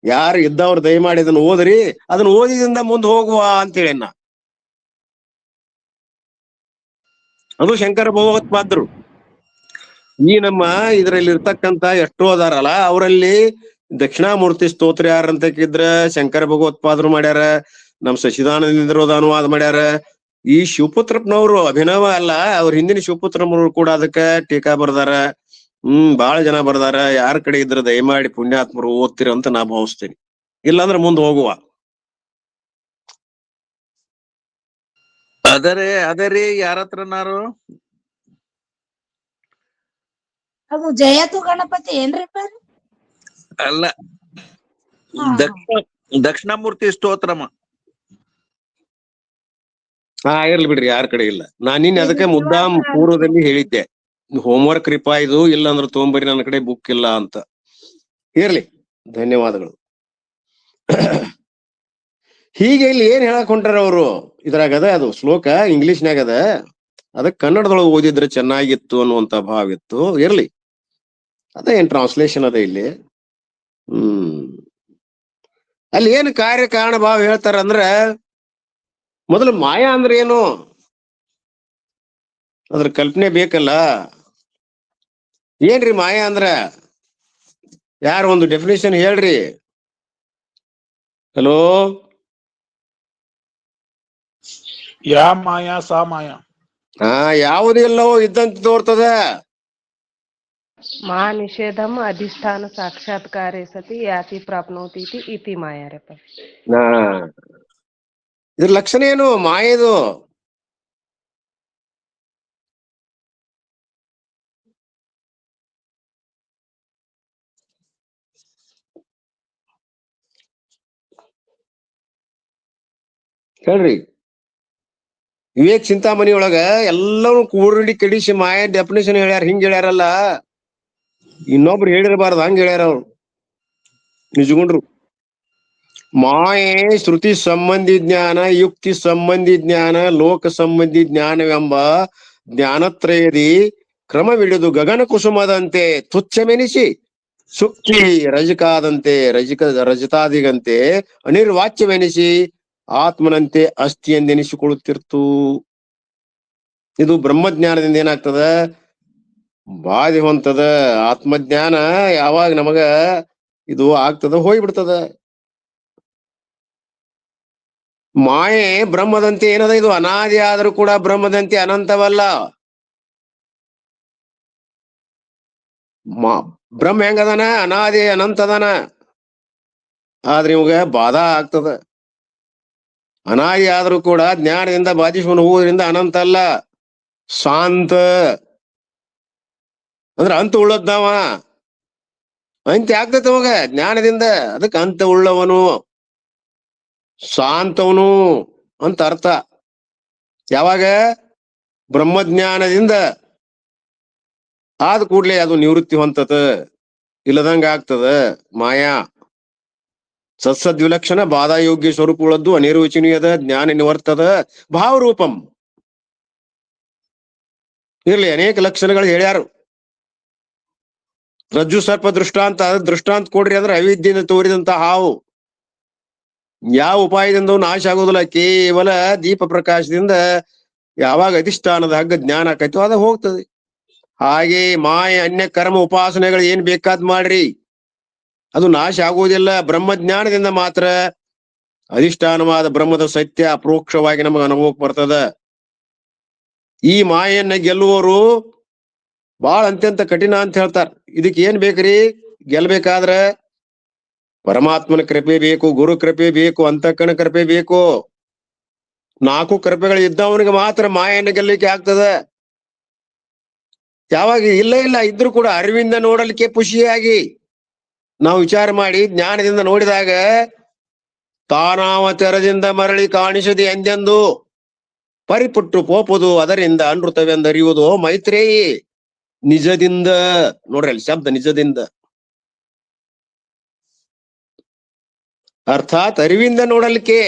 ಯಾರು ಇದ್ದವ್ರು ದಯಮಾಡಿ ಅದನ್ನ ಓದ್ರಿ, ಅದನ್ನ ಓದಿದಿಂದ ಮುಂದೆ ಹೋಗುವ ಅಂತ ಹೇಳಿನ. ಅದು ಶಂಕರ ಭಗವತ್ಪಾದರು. ಈ ನಮ್ಮ ಇದ್ರಲ್ಲಿ ಇರ್ತಕ್ಕಂತ ಎಷ್ಟೋ ಅದಾರಲ್ಲ, ಅವರಲ್ಲಿ ದಕ್ಷಿಣಾಮೂರ್ತಿ ಸ್ತೋತ್ರ ಯಾರಂತ ಇದ್ರ ಶಂಕರ ಭಗವತ್ಪಾದರು ಮಾಡ್ಯಾರ, ನಮ್ ಸಚಿದಾನಂದರು ಅನುವಾದ ಮಾಡ್ಯಾರ. ಈ ಶಿವಪುತ್ರಪ್ಪನವರು ಅಭಿನವ ಅಲ್ಲ, ಅವ್ರ ಹಿಂದಿನ ಶಿವಪುತ್ರಪ್ಪನವರು ಕೂಡ ಅದಕ್ಕ ಟೀಕಾ ಬರ್ದಾರ. ಬಹಳ ಜನ ಬರ್ದಾರ. ಯಾರ ಕಡೆ ಇದ್ರ ದಯಮಾಡಿ ಪುಣ್ಯಾತ್ಮರು ಓದ್ತಿರ ಅಂತ ನಾ ಭಾವಿಸ್ತೇನೆ. ಇಲ್ಲಾಂದ್ರೆ ಮುಂದೆ ಹೋಗುವ. ಅದರಿ ಯಾರತ್ರನಾರು ಅದು ಜಯತು ಗಣಪತಿ ಏನ್ರಿಪ್ಪ? ಅಲ್ಲ, ದಕ್ಷಿಣಾಮೂರ್ತಿ ಸ್ತೋತ್ರಮ್ಮ. ಇರ್ಲಿ ಬಿಡ್ರಿ, ಯಾರ ಕಡೆ ಇಲ್ಲ. ನಾನ್ ನಿನ್ನೆ ಅದಕ್ಕೆ ಮುದ್ದಾಂ ಪೂರ್ವದಲ್ಲಿ ಹೇಳಿದ್ದೆ, ಹೋಮ್ವರ್ಕ್ ರಿಪಾ ಇದು, ಇಲ್ಲ ಅಂದ್ರೆ ತೊಗೊಂಬರಿ, ನನ್ನ ಕಡೆ ಬುಕ್ ಇಲ್ಲ ಅಂತ. ಇರ್ಲಿ, ಧನ್ಯವಾದಗಳು. ಹೀಗೆ ಇಲ್ಲಿ ಏನ್ ಹೇಳಕ್ ಹೊಂಟಾರ ಅವರು, ಇದ್ರಾಗದ ಅದು ಶ್ಲೋಕ ಇಂಗ್ಲಿಷ್ನ್ಯಾಗ ಅದ, ಅದಕ್ಕೆ ಕನ್ನಡದೊಳಗೆ ಓದಿದ್ರೆ ಚೆನ್ನಾಗಿತ್ತು ಅನ್ನುವಂತ ಭಾವ ಇತ್ತು. ಇರ್ಲಿ, ಅದೇ ಏನ್ ಟ್ರಾನ್ಸ್ಲೇಷನ್ ಅದ ಇಲ್ಲಿ. ಅಲ್ಲಿ ಏನ್ ಕಾರ್ಯ ಕಾರಣ ಭಾವ ಹೇಳ್ತಾರ ಅಂದ್ರ, ಮೊದಲು ಮಾಯಾ ಅಂದ್ರೆ ಏನು, ಅದ್ರ ಕಲ್ಪನೆ ಬೇಕಲ್ಲ. ಏನ್ರಿ ಮಾಯಾ ಅಂದ್ರ? ಯಾರು ಒಂದು ಡೆಫಿನೇಷನ್ ಹೇಳ್ರಿ. ಹಲೋ, ಯಾ ಮಾಯಾ ಸಾ ಮಾಯಾ. ಯಾವುದೆಲ್ಲವೋ ಇದ್ದಂತ ತೋರ್ತದ. ಮಾ ನಿಷೇಧಂ ಅಧಿಷ್ಠಾನ ಸಾಕ್ಷಾತ್ಕಾರೇ ಸತಿ ಯಾತಿ ಪ್ರಾಪ್ನೋತಿ ಇತಿ ಮಾಯಾರಪ್ಪ. ಇದ್ರ ಲಕ್ಷಣ ಏನು ಮಾಯದು? ಹೇಳ್ರಿ. ವಿವೇಕ್ ಚಿಂತಾಮಣಿ ಒಳಗ ಎಲ್ಲರೂ ಕೂಡಿ ಕೆಡಿಸಿ ಮಾಯ ಡೆಫಿನೇಷನ್ ಹೇಳ್ಯಾರ. ಹಿಂಗ್ ಹೇಳ್ಯಾರಲ್ಲ, ಇನ್ನೊಬ್ರು ಹೇಳಿರಬಾರ್ದು, ಹಂಗ ಹೇಳ್ಯಾರ ಅವ್ರು ನಿಜಗುಂಡ್ರು. ಮಾಯೆ ಶ್ರುತಿ ಸಂಬಂಧಿ ಜ್ಞಾನ, ಯುಕ್ತಿ ಸಂಬಂಧಿ ಜ್ಞಾನ, ಲೋಕ ಸಂಬಂಧಿ ಜ್ಞಾನವೆಂಬ ಜ್ಞಾನತ್ರಯದಿ ಕ್ರಮವಿಡಿದು ಗಗನ ಕುಸುಮದಂತೆ ತುಚ್ಛಮೆನಿಸಿ, ಸುಕ್ತಿ ರಜಕಾದಂತೆ ರಜತಾದಿಗಂತೆ ಅನಿರ್ವಾಚ್ಯವೆನಿಸಿ ಆತ್ಮನಂತೆ ಅಸ್ಥಿ ಎಂದೆನಿಸಿಕೊಳ್ಳುತ್ತಿರ್ತು. ಇದು ಬ್ರಹ್ಮಜ್ಞಾನದಿಂದ ಏನಾಗ್ತದ? ಬಾಧಿ ಹೊಂತದ. ಆತ್ಮಜ್ಞಾನ ಯಾವಾಗ ನಮಗ ಇದು ಆಗ್ತದ, ಹೋಗ್ಬಿಡ್ತದ. ಮಾಯೆ ಬ್ರಹ್ಮದಂತೆ ಏನದ? ಇದು ಅನಾದಿ ಆದ್ರೂ ಕೂಡ ಬ್ರಹ್ಮದಂತೆ ಅನಂತವಲ್ಲ. ಬ್ರಹ್ಮ ಹೆಂಗದನ? ಅನಾದಿ ಅನಂತದನ. ಆದ್ರೆ ಇವಾಗ ಬಾಧ ಆಗ್ತದ. ಅನಾದಿ ಆದ್ರೂ ಕೂಡ ಜ್ಞಾನದಿಂದ ಬಾಧಿಸ್ಕೊಂಡು ಹೋಗೋದ್ರಿಂದ ಅನಂತ ಅಲ್ಲ, ಶಾಂತ ಅಂದ್ರೆ ಅಂತ ಉಳ್ಳದ್ದಾವ. ಅಂತ್ಯ ಆಗ್ತೈತೆ ಅವಾಗ ಜ್ಞಾನದಿಂದ. ಅದಕ್ಕೆ ಅಂತ ಉಳ್ಳವನು, ಶಾಂತವನು ಅಂತ ಅರ್ಥ. ಯಾವಾಗ ಬ್ರಹ್ಮಜ್ಞಾನದಿಂದ ಆದ ಕೂಡ್ಲೆ ಅದು ನಿವೃತ್ತಿ ಹೊಂತದ, ಇಲ್ಲದಂಗ ಆಗ್ತದ. ಮಾಯಾ ಸತ್ಸದ್ವಿಲಕ್ಷಣ ಬಾಧಾಯೋಗ್ಯ ಸ್ವರೂಪಗಳದ್ದು ಅನಿರ್ವಚನೀಯದ ಜ್ಞಾನ ನಿವರ್ತದ ಭಾವರೂಪಂ. ಇರ್ಲಿ, ಅನೇಕ ಲಕ್ಷಣಗಳು ಹೇಳ್ಯಾರು. ರಜ್ಜು ಸರ್ಪ ದೃಷ್ಟಾಂತ, ದೃಷ್ಟಾಂತ ಕೊಡ್ರಿ ಅಂದ್ರೆ ಅವಿದ್ಯೆಯಿಂದ ತೋರಿದಂತ ಹಾವು ಯಾವ ಉಪಾಯದಿಂದ ನಾಶ ಆಗೋದಿಲ್ಲ. ಕೇವಲ ದೀಪ ಪ್ರಕಾಶದಿಂದ ಯಾವಾಗ ಅಧಿಷ್ಠಾನದ ಹಗ್ಗ ಜ್ಞಾನ ಆಕೈತೋ ಅದ ಹೋಗ್ತದೆ. ಹಾಗೆ ಮಾಯ ಅನ್ಯ ಕರ್ಮ ಉಪಾಸನೆಗಳು ಏನ್ ಬೇಕಾದ್ ಮಾಡ್ರಿ, ಅದು ನಾಶ ಆಗುವುದಿಲ್ಲ. ಬ್ರಹ್ಮಜ್ಞಾನದಿಂದ ಮಾತ್ರ ಅಧಿಷ್ಠಾನವಾದ ಬ್ರಹ್ಮದ ಸತ್ಯ ಅಪ್ರೋಕ್ಷವಾಗಿ ನಮಗೆ ಅನುಭವಕ್ಕೆ ಬರ್ತದ. ಈ ಮಾಯನ್ನ ಗೆಲ್ಲುವವರು ಬಹಳ ಅತ್ಯಂತ ಕಠಿಣ ಅಂತ ಹೇಳ್ತಾರ. ಇದಕ್ಕೆ ಏನ್ ಬೇಕ್ರಿ? ಗೆಲ್ಬೇಕಾದ್ರ ಪರಮಾತ್ಮನ ಕೃಪೆ ಬೇಕು, ಗುರು ಕೃಪೆ ಬೇಕು, ಅಂತಃಕರಣ ಕೃಪೆ ಬೇಕು. 4 ಕೃಪೆಗಳು ಇದ್ದವನಿಗೆ ಮಾತ್ರ ಮಾಯನ್ನ ಗೆಲ್ಲಲಿಕ್ಕೆ ಆಗ್ತದ. ಯಾವಾಗ ಇಲ್ಲ ಇಲ್ಲ ಇದ್ರು ಕೂಡ ಅರಿವಿಂದ ನೋಡಲಿಕ್ಕೆ ಖುಷಿಯಾಗಿ ನಾವು ವಿಚಾರ ಮಾಡಿ ಜ್ಞಾನದಿಂದ ನೋಡಿದಾಗ ತಾನಾವ ತೆರದಿಂದ ಮರಳಿ ಕಾಣಿಸದೆ ಎಂದೆಂದು ಪರಿಪುಟ್ಟು ಪೋಪುದು ಅದರಿಂದ ಅನೃತವೆಂದರಿಯುವುದು ಮೈತ್ರೇಯಿ ನಿಜದಿಂದ. ನೋಡ್ರಿ ಅಲ್ಲಿ ಶಬ್ದ ನಿಜದಿಂದ, ಅರ್ಥಾತ್ ಅರಿವಿಂದ ನೋಡಲಿಕ್ಕೆ.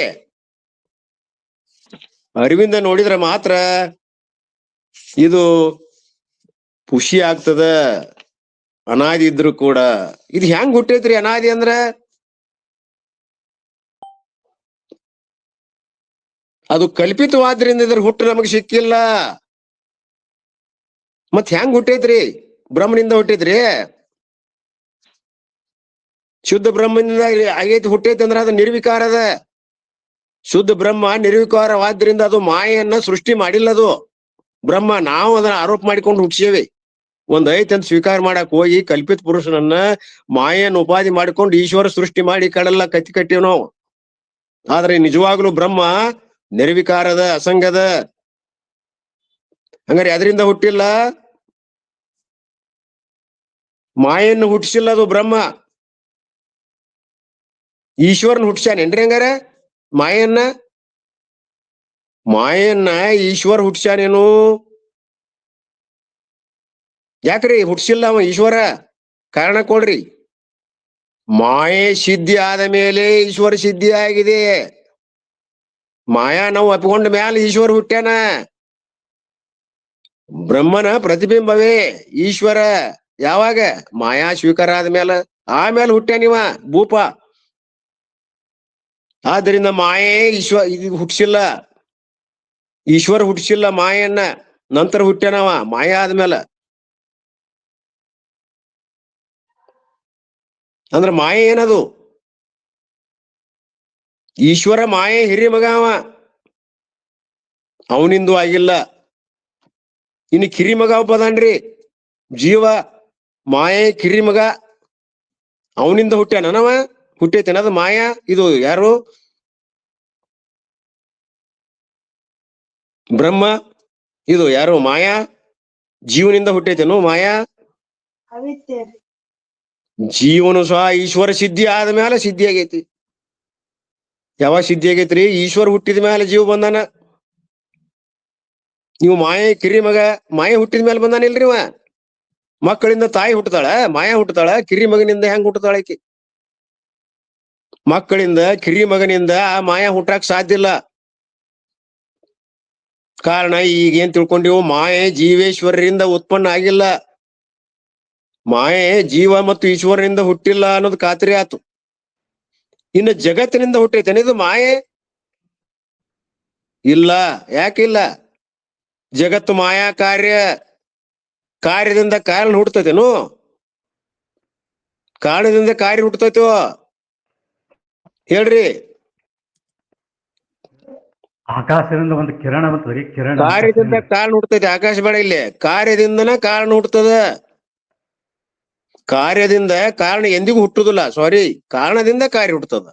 ಅರಿವಿಂದ ನೋಡಿದ್ರೆ ಮಾತ್ರ ಇದು ಖುಷಿ ಆಗ್ತದ. ಅನಾದಿ ಇದ್ರು ಕೂಡ ಇದು ಹೆಂಗ್ ಹುಟ್ಟೈತ್ರಿ ಅನಾದಿ ಅಂದ್ರ? ಅದು ಕಲ್ಪಿತವಾದ್ರಿಂದ ಇದ್ರ ಹುಟ್ಟು ನಮಗ್ ಸಿಕ್ಕಿಲ್ಲ. ಮತ್ ಹೆಂಗ್ ಹುಟ್ಟೈತ್ರಿ? ಬ್ರಹ್ಮನಿಂದ ಹುಟ್ಟೈತ್ರಿ. ಶುದ್ಧ ಬ್ರಹ್ಮನಿಂದ ಆಗೈತಿ ಹುಟ್ಟೈತಿ ಅಂದ್ರ ಅದು ನಿರ್ವಿಕಾರದ. ಶುದ್ಧ ಬ್ರಹ್ಮ ನಿರ್ವಿಕಾರವಾದ್ರಿಂದ ಅದು ಮಾಯೆಯನ್ನ ಸೃಷ್ಟಿ ಮಾಡಿಲ್ಲ. ಅದು ಬ್ರಹ್ಮ ನಾವು ಅದನ್ನ ಆರೋಪ ಮಾಡಿಕೊಂಡು ಹುಟ್ಟಿಸೇವಿ. ಒಂದ್ ಐತಿ ಅಂತ ಸ್ವೀಕಾರ ಮಾಡಕ್ ಹೋಗಿ ಕಲ್ಪಿತ ಪುರುಷನನ್ನ ಮಾಯೆಯನ್ನು ಉಪಾಧಿ ಮಾಡಿಕೊಂಡು ಈಶ್ವರ ಸೃಷ್ಟಿ ಮಾಡಿ ಕಡೆಲ್ಲ ಕಟ್ಟಿವ್ ನಾವು. ಆದ್ರೆ ನಿಜವಾಗ್ಲೂ ಬ್ರಹ್ಮ ನಿರ್ವಿಕಾರದ, ಅಸಂಗದ. ಹಂಗಾರೆ ಅದರಿಂದ ಹುಟ್ಟಿಲ್ಲ, ಮಾಯನ್ನು ಹುಟ್ಟಿಸಿಲ್ಲ. ಅದು ಬ್ರಹ್ಮ ಈಶ್ವರನ್ ಹುಟ್ಟಿಸ್ಯಾನೇನ್ರಿ? ಹಂಗಾರ ಮಾಯನ್ನ ಈಶ್ವರ ಹುಟ್ಟಿಸ್ಯಾನೇನು? ಯಾಕ್ರಿ ಹುಟ್ಟಿಸಿಲ್ಲ ಅವ ಈಶ್ವರ? ಕಾರಣ ಕೊಡ್ರಿ. ಮಾಯೆ ಸಿದ್ಧಿ ಆದ ಮೇಲೆ ಈಶ್ವರ ಸಿದ್ಧಿ ಆಗಿದೆ. ಮಾಯಾ ನಾವು ಅಪ್ಕೊಂಡ ಮ್ಯಾಲ ಈಶ್ವರ ಹುಟ್ಟ್ಯಾನ. ಬ್ರಹ್ಮನ ಪ್ರತಿಬಿಂಬವೇ ಈಶ್ವರ. ಯಾವಾಗ? ಮಾಯಾ ಸ್ವೀಕಾರ ಆದ್ಮೇಲೆ, ಆಮೇಲೆ ಹುಟ್ಟ್ಯಾನಿವ ಭೂಪ. ಆದ್ರಿಂದ ಮಾಯೆ ಇದು ಹುಟ್ಟಿಸಿಲ್ಲ, ಈಶ್ವರ ಹುಟ್ಟಿಸಿಲ್ಲ ಮಾಯನ್ನ. ನಂತರ ಹುಟ್ಟ್ಯಾನವ ಮಾಯಾ ಆದ್ಮೇಲೆ. ಅಂದ್ರ ಮಾಯೆ ಏನದು? ಈಶ್ವರ ಮಾಯೆ ಹಿರಿಯ ಮಗ ಅವ, ಅವನಿಂದು ಆಗಿಲ್ಲ. ಇನ್ನು ಕಿರಿ ಮಗ ಒಬ್ಬ ಅದಾನ್ರಿ ಜೀವ, ಮಾಯೆ ಕಿರಿ ಮಗ, ಅವನಿಂದ ಹುಟ್ಟ್ಯಾನವ. ಹುಟ್ಟೈತೇನದು ಮಾಯಾ? ಇದು ಯಾರು? ಬ್ರಹ್ಮ. ಇದು ಯಾರು? ಮಾಯಾ. ಜೀವನಿಂದ ಹುಟ್ಟೈತೇನು ಮಾಯಾ? ಜೀವನು ಸಹ ಈಶ್ವರ ಸಿದ್ಧಿ ಆದ ಮೇಲೆ ಸಿದ್ಧಿ ಆಗೈತಿ. ಯಾವಾಗ ಸಿದ್ಧಿ ಆಗೈತ್ರಿ? ಈಶ್ವರ ಹುಟ್ಟಿದ ಮೇಲೆ ಜೀವ ಬಂದಾನ. ನೀವು ಮಾಯೆ ಕಿರಿ ಮಗ, ಮಾಯೆ ಹುಟ್ಟಿದ ಮೇಲೆ ಬಂದಾನ ಇಲ್ರಿ ಇವ. ಮಕ್ಕಳಿಂದ ತಾಯಿ ಹುಟ್ಟತಾಳ, ಮಾಯಾ ಹುಟ್ಟತಾಳ. ಕಿರಿ ಮಗನಿಂದ ಹೆಂಗ್ ಹುಟ್ಟತಾಳ ಆಕಿ? ಮಕ್ಕಳಿಂದ ಕಿರಿ ಮಗನಿಂದ ಆ ಮಾಯಾ ಹುಟ್ಟಾಕ್ ಸಾಧ್ಯ ಇಲ್ಲ. ಕಾರಣ ಈಗ ಏನ್ ತಿಳ್ಕೊಂಡಿವು? ಮಾಯೆ ಜೀವೇಶ್ವರರಿಂದ ಉತ್ಪನ್ನ ಆಗಿಲ್ಲ, ಮಾಯೆ ಜೀವ ಮತ್ತು ಈಶ್ವರನಿಂದ ಹುಟ್ಟಿಲ್ಲ ಅನ್ನೋದು ಖಾತ್ರಿ ಆತು. ಇನ್ನು ಜಗತ್ತಿನಿಂದ ಹುಟ್ಟೈತೇನೆ ಇದು ಮಾಯೆ? ಇಲ್ಲ. ಯಾಕಿಲ್ಲ? ಜಗತ್ತು ಮಾಯಾ ಕಾರ್ಯ, ಕಾರ್ಯದಿಂದ ಕಾರಣ ಹುಟ್ಟತೈತೇನು? ಕಾರಣದಿಂದ ಕಾರ್ಯ ಹುಟ್ಟತೈತೋ? ಹೇಳ್ರಿ. ಆಕಾಶದಿಂದ ಒಂದು ಕಿರಣ ಬರ್ತದ್ರಿ, ಕಿರಣ. ಕಾರ್ಯದಿಂದ ಕಾರಣ ಹುಟ್ಟತೈತಿ. ಆಕಾಶ ಬೇಡ, ಇಲ್ಲಿ ಕಾರ್ಯದಿಂದನ ಕಾರಣ ಹುಟ್ಟತದ. ಕಾರ್ಯದಿಂದ ಕಾರಣ ಎಂದಿಗೂ ಹುಟ್ಟುದಿಲ್ಲ. ಸಾರಿ, ಕಾರಣದಿಂದ ಕಾರ್ಯ ಹುಟ್ಟತದ.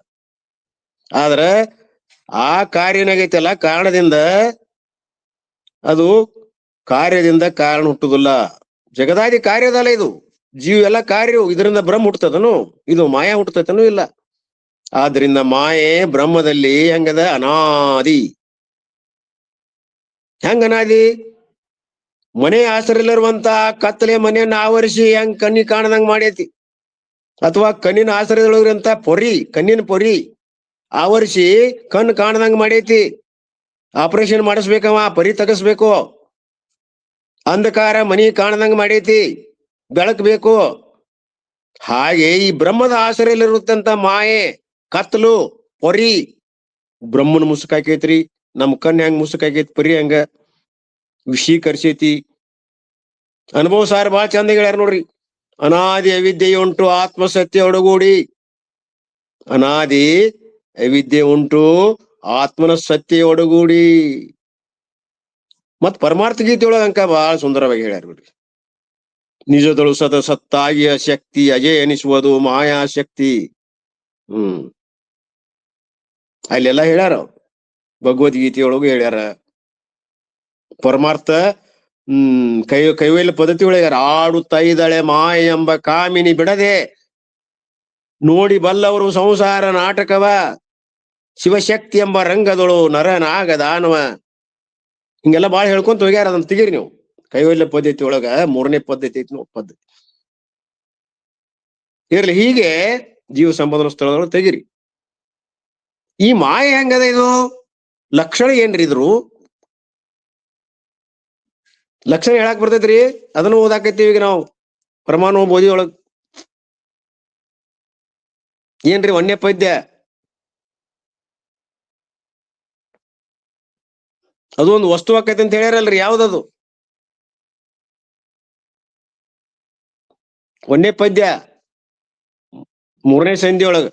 ಆದ್ರ ಆ ಕಾರ್ಯ ಏನಾಗೈತಲ್ಲ, ಕಾರಣದಿಂದ, ಅದು ಕಾರ್ಯದಿಂದ ಕಾರಣ ಹುಟ್ಟುದಿಲ್ಲ. ಜಗದಾದಿ ಕಾರ್ಯದಲ್ಲ ಇದು. ಜೀವ ಎಲ್ಲ ಕಾರ್ಯ. ಇದರಿಂದ ಬ್ರಹ್ಮ ಹುಟ್ಟತದನು? ಇದು ಮಾಯಾ ಹುಟ್ಟತನು? ಇಲ್ಲ. ಆದ್ರಿಂದ ಮಾಯೆ ಬ್ರಹ್ಮದಲ್ಲಿ ಹೆಂಗದ? ಅನಾದಿ. ಹೆಂಗ ಅನಾದಿ? ಮನೆ ಆಶ್ರಯದಲ್ಲಿರುವಂತ ಕತ್ತಲೆ ಮನೆಯನ್ನ ಆವರಿಸಿ ಹೆಂಗ್ ಕಣ್ಣಿ ಕಾಣದಂಗ್ ಮಾಡೈತಿ, ಅಥವಾ ಕಣ್ಣಿನ ಆಶ್ರಯದೊಳಗಿರಂತ ಪೊರಿ, ಕಣ್ಣಿನ ಪೊರಿ ಆವರಿಸಿ ಕಣ್ಣು ಕಾಣದಂಗ್ ಮಾಡೈತಿ. ಆಪರೇಷನ್ ಮಾಡಿಸ್ಬೇಕವ, ಪರಿ ತೆಗಸ್ಬೇಕು. ಅಂಧಕಾರ ಮನಿ ಕಾಣದಂಗ್ ಮಾಡೈತಿ, ಬೆಳಕ್ ಬೇಕು. ಹಾಗೆ ಈ ಬ್ರಹ್ಮದ ಆಶ್ರಯದಲ್ಲಿರುತ್ತಂತ ಮಾಯೆ, ಕತ್ತಲು, ಪೊರಿ ಬ್ರಹ್ಮನ ಮುಸುಕಾಕೈತ್ರಿ. ನಮ್ ಕಣ್ ಹೆಂಗ್ ಮುಸುಕಾಕೈತಿ, ಪರಿ ಹಂಗ ವಿಷೀಕರಿಸೈತಿ. ಅನುಭವ ಸಾರ ಬಾಳ ಚಂದ ಹೇಳ್ಯಾರ ನೋಡ್ರಿ. ಅನಾದಿ ಅವಿದ್ಯೆ ಉಂಟು ಆತ್ಮಸತ್ಯ ಒಡಗೂಡಿ. ಅನಾದಿ ಅವಿದ್ಯೆ ಉಂಟು ಆತ್ಮನ ಸತ್ಯ ಒಡಗೂಡಿ. ಮತ್ ಪರಮಾರ್ಥ ಗೀತೆ ಒಳಗ ಅಂಕ ಬಹಳ ಸುಂದರವಾಗಿ ಹೇಳ್ಯಾರ ನೋಡ್ರಿ. ನಿಜದಳು ಸದ ಸತ್ತಾಗಿಯ ಶಕ್ತಿ ಅಜೇ ಎನಿಸುವುದು ಮಾಯಾಶಕ್ತಿ. ಅಲ್ಲೆಲ್ಲ ಹೇಳ್ಯಾರ. ಭಗವದ್ಗೀತೆಯೊಳಗೂ ಹೇಳ್ಯಾರ. ಪರಮಾರ್ಥ ಕೈವೇಲಿ ಪದ್ಧತಿ ಒಳಗೆ ಆಡುತ್ತಾ ಇದ್ದಾಳೆ ಮಾಯ ಎಂಬ ಕಾಮಿನಿ ಬಿಡದೆ ನೋಡಿ ಬಲ್ಲವರು ಸಂಸಾರ ನಾಟಕವ ಶಿವಶಕ್ತಿ ಎಂಬ ರಂಗದೊಳು ನರ ನಾಗ ದಾನವ ಹಿಂಗೆಲ್ಲ ಬಾಳ ಹೇಳ್ಕೊಂತ ಹೋಗ್ಯಾರ. ಅದನ್ನ ತೆಗೀರಿ ನೀವು. ಕೈವಲ್ಯ ಪದ್ಧತಿ ಒಳಗ 3ನೇ ಪದ್ಧತಿ ಐತಿ ನೋಡಿ ಪದ್ಧತಿ ಇರ್ಲಿ. ಹೀಗೆ ಜೀವ ಸಂಬೋಧನ ಸ್ಥಳದೊಳಗೆ ತೆಗಿರಿ. ಈ ಮಾಯ ಹೆಂಗದ ಇದು ಲಕ್ಷಣ ಏನ್ರಿ? ಇದ್ರು ಲಕ್ಷಣ ಹೇಳಕ್ ಬರ್ತೈತ್ರಿ. ಅದನ್ನು ಓದಾಕೈತಿವಿ ಈಗ ನಾವು ಪರಮಾಣು ಬೋಧಿ ಒಳಗ್. ಏನ್ರಿ 1ನೇ ಪದ್ಯ? ಅದು ಒಂದು ವಸ್ತು ಆಕೈತಿ ಅಂತ ಹೇಳ್ಯಾರಲ್ರಿ. ಯಾವ್ದದು? 1ನೇ ಪದ್ಯ 3ನೇ ಸಂಧಿ ಒಳಗ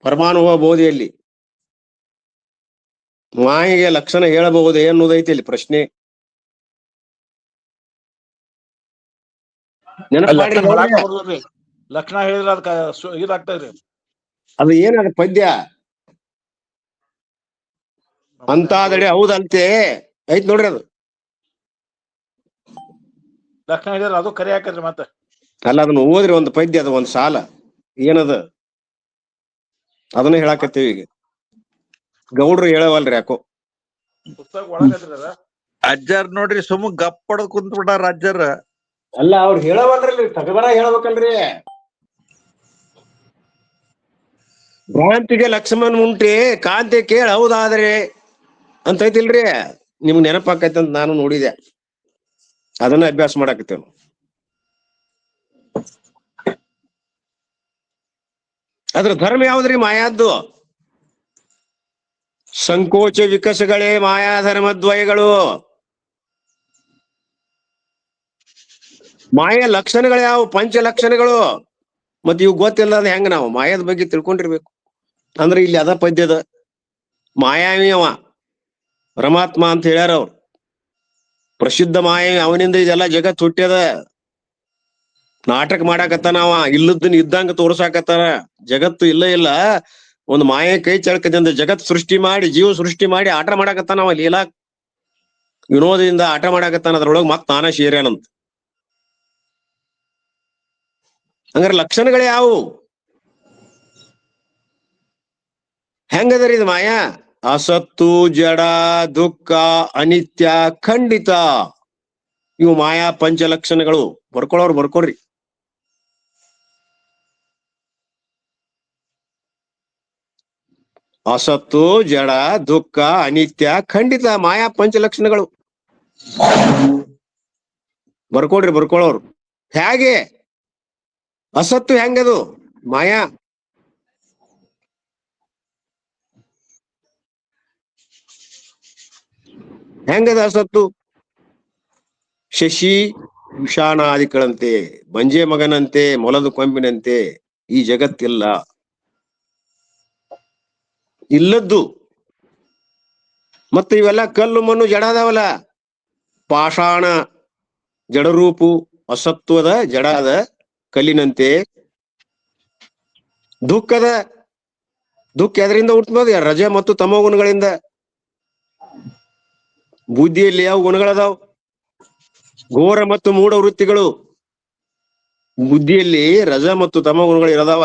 ಪರಮಾನುಭವ ಬೋಧಿಯಲ್ಲಿ ಮಾಯಿಗೆ ಲಕ್ಷಣ ಹೇಳಬಹುದೇ ಅನ್ನೋದೈತಿ ಇಲ್ಲಿ ಪ್ರಶ್ನೆ. ನೆನಪು ಲಕ್ಷಣ ಮಾಡ್ರಿ. ಮಾಡಾಕ ಬರುದಿಲ್ರಿ. ಲಕ್ಷಣ ಹೇಳಿದ್ರ ಅದಕ್ಕ ಇದಾಗ್ತದ್ರಿ. ಅದು ಏನದ ಪದ್ಯ ಅಂತಾದಡೆ ಹೌದಂತೆ ಐತ್ ನೋಡ್ರಿ. ಅದು ಲಕ್ಷಣ ಹೇಳಿದ್ರ ಅದು ಕರೆ ಹಾಕದ್ರಿ. ಮತ್ತ ಅಲ್ಲ, ಅದನ್ನ ಓದ್ರಿ. ಒಂದು ಪದ್ಯ, ಅದು ಒಂದ್ ಸಾಲ ಏನದ ಅದನ್ನ ಹೇಳಾಕತ್ತೀವಿ ಈಗ. ಗೌಡ್ರು ಹೇಳವಲ್ರಿ ಯಾಕೋ. ಪುಸ್ತಕ ಒಳಗದ್ರಿ ಅದ. ಅಜ್ಜಾರ್ ನೋಡ್ರಿ ಸುಮ್ಮ ಗಪ್ ಪಡದ್ ಕುಂತ್ ಬಿಟ್ಟಾರ ಅಜ್ಜಾರ. ಅಲ್ಲ, ಅವ್ರು ಹೇಳವಲ್ರಿ, ತಗಬರ ಹೇಳ್ಬೇಕಲ್ರಿ. ಭ್ರಾಂತಿಗೆ ಲಕ್ಷ್ಮಣ್ ಉಂಟೆ ಕಾಂತಿ ಕೇಳ ಹೌದಾದ್ರೆ ಅಂತ ಐತಿಲ್ರಿ. ನಿಮ್ಗ್ ನೆನಪಾಕೈತಿ ಅಂತ ನಾನು ನೋಡಿದೆ. ಅದನ್ನ ಅಭ್ಯಾಸ ಮಾಡಾಕತ್ತೇವ್. ಅದ್ರ ಧರ್ಮ ಯಾವ್ದ್ರಿ? ಮಾಯಾದ್ದು. ಸಂಕೋಚ ವಿಕಸಗಳೇ ಮಾಯಾ ಧರ್ಮದ್ವಯಗಳು. ಮಾಯ ಲಕ್ಷಣಗಳು ಯಾವ? ಪಂಚ ಲಕ್ಷಣಗಳು. ಮತ್ ಇವ್ ಗೊತ್ತಿಲ್ಲ ಅದ ಹೆಂಗ ನಾವು ಮಾಯದ ಬಗ್ಗೆ ತಿಳ್ಕೊಂಡಿರ್ಬೇಕು. ಅಂದ್ರೆ ಇಲ್ಲಿ ಅದ ಪದ್ಯದ ಮಾಯಾವಿ ಅವ ಪರಮಾತ್ಮ ಅಂತ ಹೇಳ್ಯಾರ ಅವ್ರು. ಪ್ರಸಿದ್ಧ ಮಾಯಾವಿ ಅವನಿಂದ ಇದೆಲ್ಲ ಜಗತ್ ಹುಟ್ಟ್ಯದ. ನಾಟಕ ಮಾಡಾಕತ್ತಾನ ಅವ. ಇಲ್ಲದನ್ನ ಇದ್ದಂಗ ತೋರ್ಸಾಕತ್ತಾನ. ಜಗತ್ತು ಇಲ್ಲ ಒಂದು ಮಾಯ ಕೈ ಚಳಕದಿಂದ ಜಗತ್ ಸೃಷ್ಟಿ ಮಾಡಿ, ಜೀವ ಸೃಷ್ಟಿ ಮಾಡಿ ಆಟ ಮಾಡಾಕತ್ತಾನ ಅವ. ಲೀಲಾ ವಿನೋದದಿಂದ ಆಟ ಮಾಡಾಕತ್ತಾನ. ಅದ್ರೊಳಗ್ ಮತ್ ನಾನ ಸೇರ್ಯಾನಂತ. ಹಂಗಾರೆ ಲಕ್ಷಣಗಳು ಯಾವುವು? ಹೆಂಗದರಿ ಇದು ಮಾಯಾ? ಅಸತ್ತು, ಜಡ, ದುಃಖ, ಅನಿತ್ಯ, ಖಂಡಿತ. ಇವು ಮಾಯಾ ಪಂಚಲಕ್ಷಣಗಳು. ಬರ್ಕೊಳ್ಳೋರು ಬರ್ಕೊಳ್ರಿ. ಅಸತ್ತು, ಜಡ, ದುಃಖ, ಅನಿತ್ಯ, ಖಂಡಿತ ಮಾಯಾ ಪಂಚಲಕ್ಷಣಗಳು. ಬರ್ಕೊಳ್ಳೋರು. ಹೇಗೆ ಅಸತ್ತು ಹೆಂಗದು? ಮಾಯಾ ಹೆಂಗದ ಅಸತ್ತು? ಶಶಿ ವಿಷಾಣಾದಿಗಳಂತೆ, ಬಂಜೆ ಮಗನಂತೆ, ಮೊಲದ ಕೊಂಬಿನಂತೆ ಈ ಜಗತ್ತಿಲ್ಲ. ಇಲ್ಲದ್ದು. ಮತ್ತೆ ಇವೆಲ್ಲ ಕಲ್ಲು ಮಣ್ಣು ಜಡ ಅದಾವಲ್ಲ, ಪಾಷಾಣ ಜಡರೂಪು ಅಸತ್ವದ ಜಡದ ಕಲ್ಲಿನಂತೆ. ದುಃಖ ಎದರಿಂದ ಹುಟ್ಟುತ್ತದೆ? ರಜ ಮತ್ತು ತಮೋ ಗುಣಗಳಿಂದ. ಬುದ್ಧಿಯಲ್ಲಿ ಯಾವ ಗುಣಗಳದಾವ್? ಘೋರ ಮತ್ತು ಮೂಢ ವೃತ್ತಿಗಳು. ಬುದ್ಧಿಯಲ್ಲಿ ರಜ ಮತ್ತು ತಮೋ ಗುಣಗಳು ಇರದಾವ.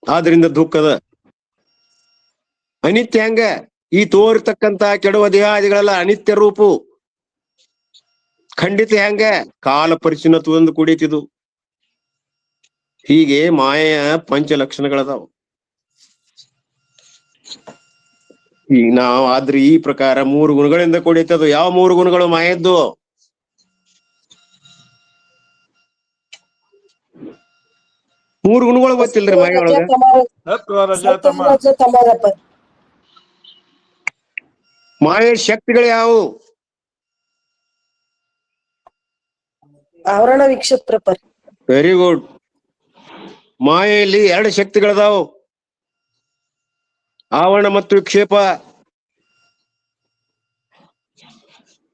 ಆದ್ರಿಂದ ದುಃಖದ. ಅನಿತ್ಯ ಹೆಂಗ? ಈ ತೋರಿರ್ತಕ್ಕಂತ ಕೆಡುವ ದೇಹಾದಿಗಳೆಲ್ಲ ಅನಿತ್ಯ ರೂಪು. ಖಂಡಿತ ಹೆಂಗ? ಕಾಲ ಪರಿಚಿನ್ನತ್ವದಿಂದ ಕೂಡಿತಿದು. ಹೀಗೆ ಮಾಯೆಯ ಪಂಚಲಕ್ಷಣಗಳದಾವ. ಈಗ ನಾವು ಆದ್ರೆ ಈ ಪ್ರಕಾರ 3 ಗುಣಗಳಿಂದ ಕೂಡಿತದು. ಯಾವ 3 ಗುಣಗಳು ಮಾಯದ್ದು? ಮೂರು ಗುಣಗಳು ಗೊತ್ತಿಲ್ರಿ ಮಾಯೊಳಗ. ಸತ್ವ ರಜ ತಮ. ಮಾಯ ಶಕ್ತಿಗಳು ಯಾವುವು? ಆವರಣ ವೀಕ್ಷತ್ರಪರ್. Very good. ಮಾಯೆಯಲ್ಲಿ 2 ಶಕ್ತಿಗಳದಾವು, ಆವರಣ ಮತ್ತು ವಿಕ್ಷೇಪ.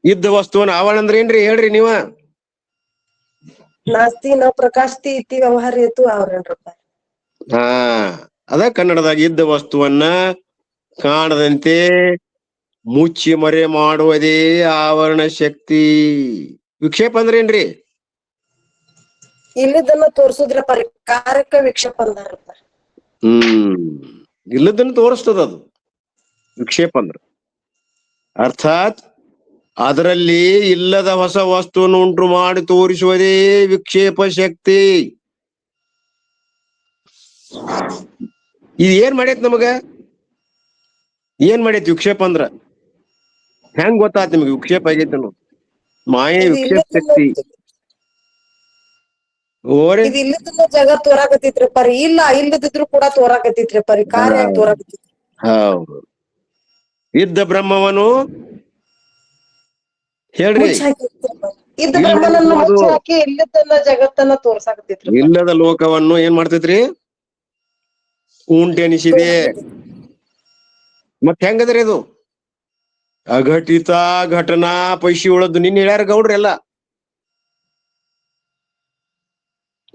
ಇದ್ದ ವಸ್ತುವನ್ನ ಆವರಣ ಅಂದ್ರೆ ಏನ್ರಿ ಹೇಳ್ರಿ ನೀವ? ನಾಸ್ತಿ ನ ಪ್ರಕಾಶತಿ ಇತಿ ವ್ಯವಹಾರ್ಯತು ಆವರಣರಪ್ಪ. ಅದ ಕನ್ನಡದಾಗ ಇದ್ದ ವಸ್ತುವನ್ನ ಕಾಣದಂತೆ ಮುಚ್ಚಿ ಮರೆ ಮಾಡುವುದೇ ಆವರಣ ಶಕ್ತಿ. ವಿಕ್ಷೇಪ ಅಂದ್ರೇನ್ರಿ? ಇಲ್ಲಿದ್ದನ್ನ ತೋರ್ಸುದ್ರಪ್ಪ ರೀ, ಕಾರ್ಯಕ್ಕ ವಿಕ್ಷೇಪ ಅಂದಾರಪ್ಪ. ಇಲ್ಲದನ್ನ ತೋರಿಸ್ತದ ಅದು ವಿಕ್ಷೇಪ ಅಂದ್ರ. ಅರ್ಥಾತ್ ಅದರಲ್ಲಿ ಇಲ್ಲದ ಹೊಸ ವಸ್ತುವನ್ನು ಉಂಟು ಮಾಡಿ ತೋರಿಸುವುದೇ ವಿಕ್ಷೇಪ ಶಕ್ತಿ. ಇದು ಏನ್ ಮಾಡೈತ್ ನಮಗ? ಏನ್ ಮಾಡೈತಿ ವಿಕ್ಷೇಪ ಅಂದ್ರ? ಹೆಂಗ್ ಗೊತ್ತಾತ್ ನಿಮ್ಗೆ ವಿಕ್ಷೇಪ ಆಗೈತಿ ಅನ್ನೋದು? ಮಾಯೆ ಇದು ವಿಕ್ಷೇಪ ಶಕ್ತಿ. ಓರೆ ಇದು ಇಲ್ಲದನ್ನ ಜಗತ್ ತೋರಾಕತ್ತಿದ್ರಪ್ಪ ರೀ. ಇಲ್ಲದಿದ್ರು ಕೂಡ ತೋರಾಕತ್ತಿದ್ರಪ್ಪ ರೀ, ಕಾರ್ಯ ಆಗಿ ತೋರಾಕತ್ತಿದ್ರು. ಹೌದು. ಇದ್ದ ಬ್ರಹ್ಮವನು ಹೇಳ್ರಿ, ಮುಚ್ಚಿ ಹಾಕಿದ್ರಪ್ಪ. ಇದ್ದ ಬ್ರಹ್ಮನನ್ನ ಮುಚ್ಚಿ ಹಾಕಿ ಇಲ್ಲದನ್ನ ಜಗತ್ತನ್ನ ತೋರ್ಸಾಕತ್ತಿದ್ರು. ಇಲ್ಲದ ಲೋಕವನ್ನು ಏನ್ ಮಾಡ್ತೈತ್ರಿ? ಉಂಟೆನಿಸಿದೆ. ಮತ್ ಹೆಂಗದ್ರಿ ಅದು? ಅಘಟಿತ ಘಟನಾ ಪೈಶಿ ಉಳದ್ದು. ನಿನ್ನ ಹೇಳ್ಯಾರ ಗೌಡ್ರೆಲ್ಲ.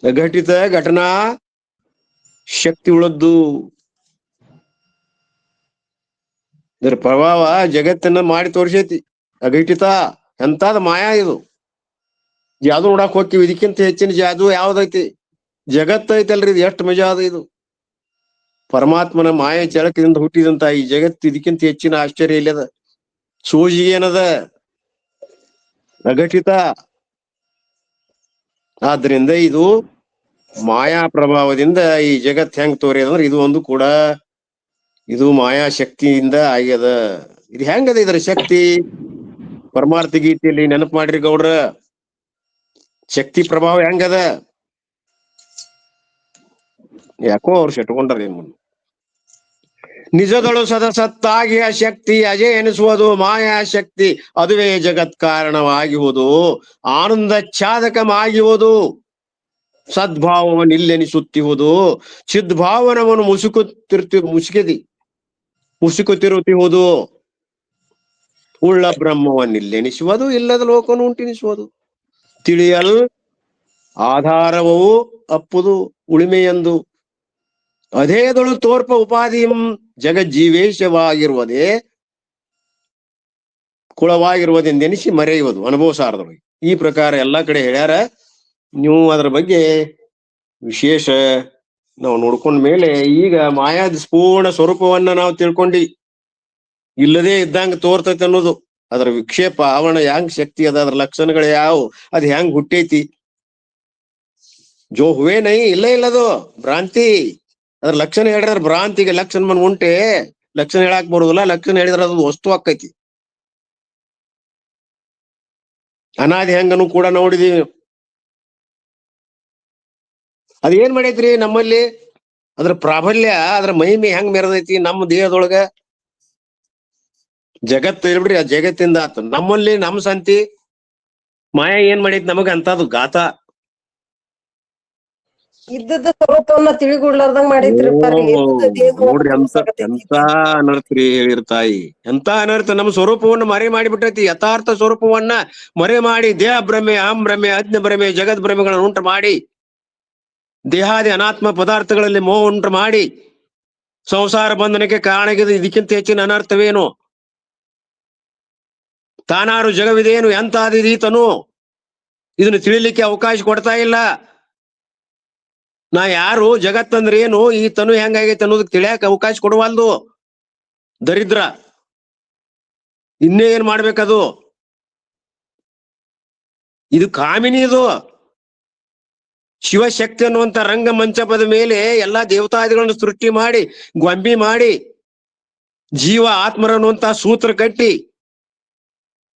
ಅಘಟಿತ ಘಟನಾ ಶಕ್ತಿ ಉಳದ್ದು. ಇದರ ಪ್ರಭಾವ ಜಗತ್ತನ್ನ ಮಾಡಿ ತೋರಿಸೈತಿ. ಅಘಟಿತ ಎಂತಾದ ಮಾಯಾ ಇದು. ಜಾದು ನೋಡಕ್ ಹೋಗ್ತೀವಿ, ಇದಕ್ಕಿಂತ ಹೆಚ್ಚಿನ ಜಾದು ಯಾವ್ದೈತಿ? ಜಗತ್ ಐತಲ್ರಿ, ಇದು ಎಷ್ಟು ಮಜಾ ಅದ ಇದು. ಪರಮಾತ್ಮನ ಮಾಯ ಚಳಕದಿಂದ ಹುಟ್ಟಿದಂತ ಈ ಜಗತ್ತು ಇದಕ್ಕಿಂತ ಹೆಚ್ಚಿನ ಆಶ್ಚರ್ಯ ಇಲ್ಲದ. ಸೂಜಿ ಏನದ? ಅಘಟಿತ. ಆದ್ರಿಂದ ಇದು ಮಾಯಾ ಪ್ರಭಾವದಿಂದ ಈ ಜಗತ್ ಹೆಂಗ್ ತೋರಿಯದಂದ್ರೆ ಇದು ಒಂದು ಕೂಡ ಇದು ಮಾಯಾ ಶಕ್ತಿಯಿಂದ ಆಗ್ಯದ. ಇದು ಹೆಂಗದ ಇದರ ಶಕ್ತಿ? ಪರಮಾರ್ಥ ಗೀತೆಯಲ್ಲಿ ನೆನಪು ಮಾಡ್ರಿ ಗೌಡ್ರ, ಶಕ್ತಿ ಪ್ರಭಾವ ಹೆಂಗದ? ಯಾಕೋ ಅವ್ರು ಶೆಟ್ಕೊಂಡಾರ ಏನ್ ಮುಂದೆ. ನಿಜದಳು ಸದಸತ್ತಾಗಿ ಆ ಶಕ್ತಿ ಅಜಯ ಎನಿಸುವುದು ಮಾಯಾ ಶಕ್ತಿ. ಅದುವೇ ಜಗತ್ ಕಾರಣವಾಗಿರುವುದು, ಆನಂದ ಛಾದಕವಾಗಿರುವುದು, ಸದ್ಭಾವವನ್ನು ಇಲ್ಲೆನಿಸುತ್ತಿರುವುದು, ಚಿದ್ಭಾವನವನ್ನು ಮುಸುಕುತ್ತಿರುತ್ತಿರುವುದು, ಉಳ್ಳ ಬ್ರಹ್ಮವನ್ನು ಇಲ್ಲೆನಿಸುವುದು, ಇಲ್ಲದ ಲೋಕವನ್ನು ಉಂಟೆನಿಸುವುದು. ತಿಳಿಯಲ್ ಆಧಾರವು ಅಪ್ಪುದು ಉಳಿಮೆಯೆಂದು ಅಧೇದಳು ತೋರ್ಪ ಉಪಾಧಿಯಂ ಜಗಜ್ಜೀವೇಶವಾಗಿರುವುದೇ ಕುಳವಾಗಿರುವುದೆಂದೆನಿಸಿ ಮರೆಯುವುದು ಅನುಭವಸಾರದೊಳಗೆ. ಈ ಪ್ರಕಾರ ಎಲ್ಲಾ ಕಡೆ ಹೇಳ್ಯಾರ. ನೀವು ಅದರ ಬಗ್ಗೆ ವಿಶೇಷ ನಾವು ನೋಡ್ಕೊಂಡ ಮೇಲೆ ಈಗ ಮಾಯಾದ ಪೂರ್ಣ ಸ್ವರೂಪವನ್ನ ನಾವು ತಿಳ್ಕೊಂಡಿ. ಇಲ್ಲದೇ ಇದ್ದಂಗ ತೋರ್ತೈತಿ ಅನ್ನೋದು ಅದರ ವಿಕ್ಷೇಪ ಆವರಣ ಹೆಂಗ್ ಶಕ್ತಿ ಅದ, ಅದ್ರ ಲಕ್ಷಣಗಳು ಯಾವು, ಅದ್ ಹೆಂಗ್ ಹುಟ್ಟೈತಿ. ಜೋ ಹುವೆ ನೈ, ಇಲ್ಲದು ಭ್ರಾಂತಿ. ಅದ್ರ ಲಕ್ಷಣ ಹೇಳಿದ್ರ ಭ್ರಾಂತಿಗೆ ಲಕ್ಷಣ ಮನ್ ಉಂಟೆ, ಲಕ್ಷಣ ಹೇಳಾಕ್ ಬರುದಿಲ್ಲ. ಲಕ್ಷಣ ಹೇಳಿದ್ರ ಅದು ವಸ್ತು ಆಕೈತಿ. ಅನಾದಿ ಹೆಂಗನು ಕೂಡ ನೋಡಿದೀವಿ. ಅದೇನ್ ಮಾಡೈತ್ರಿ ನಮ್ಮಲ್ಲಿ? ಅದ್ರ ಪ್ರಾಬಲ್ಯ, ಅದ್ರ ಮಹಿಮೆ ಹೆಂಗ್ ಮೆರೆದೈತಿ ನಮ್ಮ ದೇಹದೊಳಗ. ಜಗತ್ತು ಹೇಳ್ಬಿಡ್ರಿ, ಆ ಜಗತ್ತಿಂದ ಆತು. ನಮ್ಮಲ್ಲಿ ನಮ್ ಸಂತಿ ಮಾಯ ಏನ್ ಮಾಡೈತಿ ನಮಗ ಅಂತದು ಗಾತ. ಇದ್ದದ ಸ್ವರೂಪವನ್ನ ತಿಳಿಗುಡ್ಲಾರ್ದಂಗ್ ಮಾಡೈತ್ರಿಪ್ಪ ರೀ. ನೋಡ್ರಿ ಎಂತ ಅನರ್ಥ್ರಿ ಹೇಳಿರ್ ತಾಯಿ. ಎಂತ ಅನರ್ಥ! ನಮ್ಮ ಸ್ವರೂಪವನ್ನ ಮರೆ ಮಾಡಿಬಿಟ್ಟೈತಿ. ಯಥಾರ್ಥ ಸ್ವರೂಪವನ್ನ ಮರೆ ಮಾಡಿ ದೇಹ ಭ್ರಮೆ, ಅಹಂ ಭ್ರಮೆ, ಅಜ್ಞ ಭ್ರಮೆ, ಜಗದ್ ಭ್ರಮೆಗಳನ್ನು ಉಂಟು ಮಾಡಿ, ದೇಹಾದಿ ಅನಾತ್ಮ ಪದಾರ್ಥಗಳಲ್ಲಿ ಮೋಹ ಉಂಟು ಮಾಡಿ ಸಂಸಾರ ಬಂಧನಕ್ಕೆ ಕಾರಣಗಿದೆ. ಇದಕ್ಕಿಂತ ಹೆಚ್ಚಿನ ಅನರ್ಥವೇನು? ತಾನಾರು ಜಗವಿದೇನು, ಎಂತಾದೀತನು, ಇದನ್ನು ತಿಳಿಲಿಕ್ಕೆ ಅವಕಾಶ ಕೊಡ್ತಾ ಇಲ್ಲ. ನಾ ಯಾರು, ಜಗತ್ತಂದ್ರೆ ಏನು, ಈ ತನು ಹೆಂಗಾಗೈತೆ ಅನ್ನೋದಕ್ಕೆ ತಿಳಿಯಾಕ ಅವಕಾಶ ಕೊಡವಲ್ದು. ದರಿದ್ರ ಇನ್ನೇ ಏನ್ ಮಾಡ್ಬೇಕದು? ಇದು ಕಾಮಿನಿ. ಇದು ಶಿವಶಕ್ತಿ ಅನ್ನುವಂತ ರಂಗ ಮಂಚಪದ ಮೇಲೆ ಎಲ್ಲಾ ದೇವತಾದಿಗಳನ್ನು ಸೃಷ್ಟಿ ಮಾಡಿ, ಗೊಂಬಿ ಮಾಡಿ, ಜೀವ ಆತ್ಮರ ಅನ್ನುವಂತ ಸೂತ್ರ ಕಟ್ಟಿ,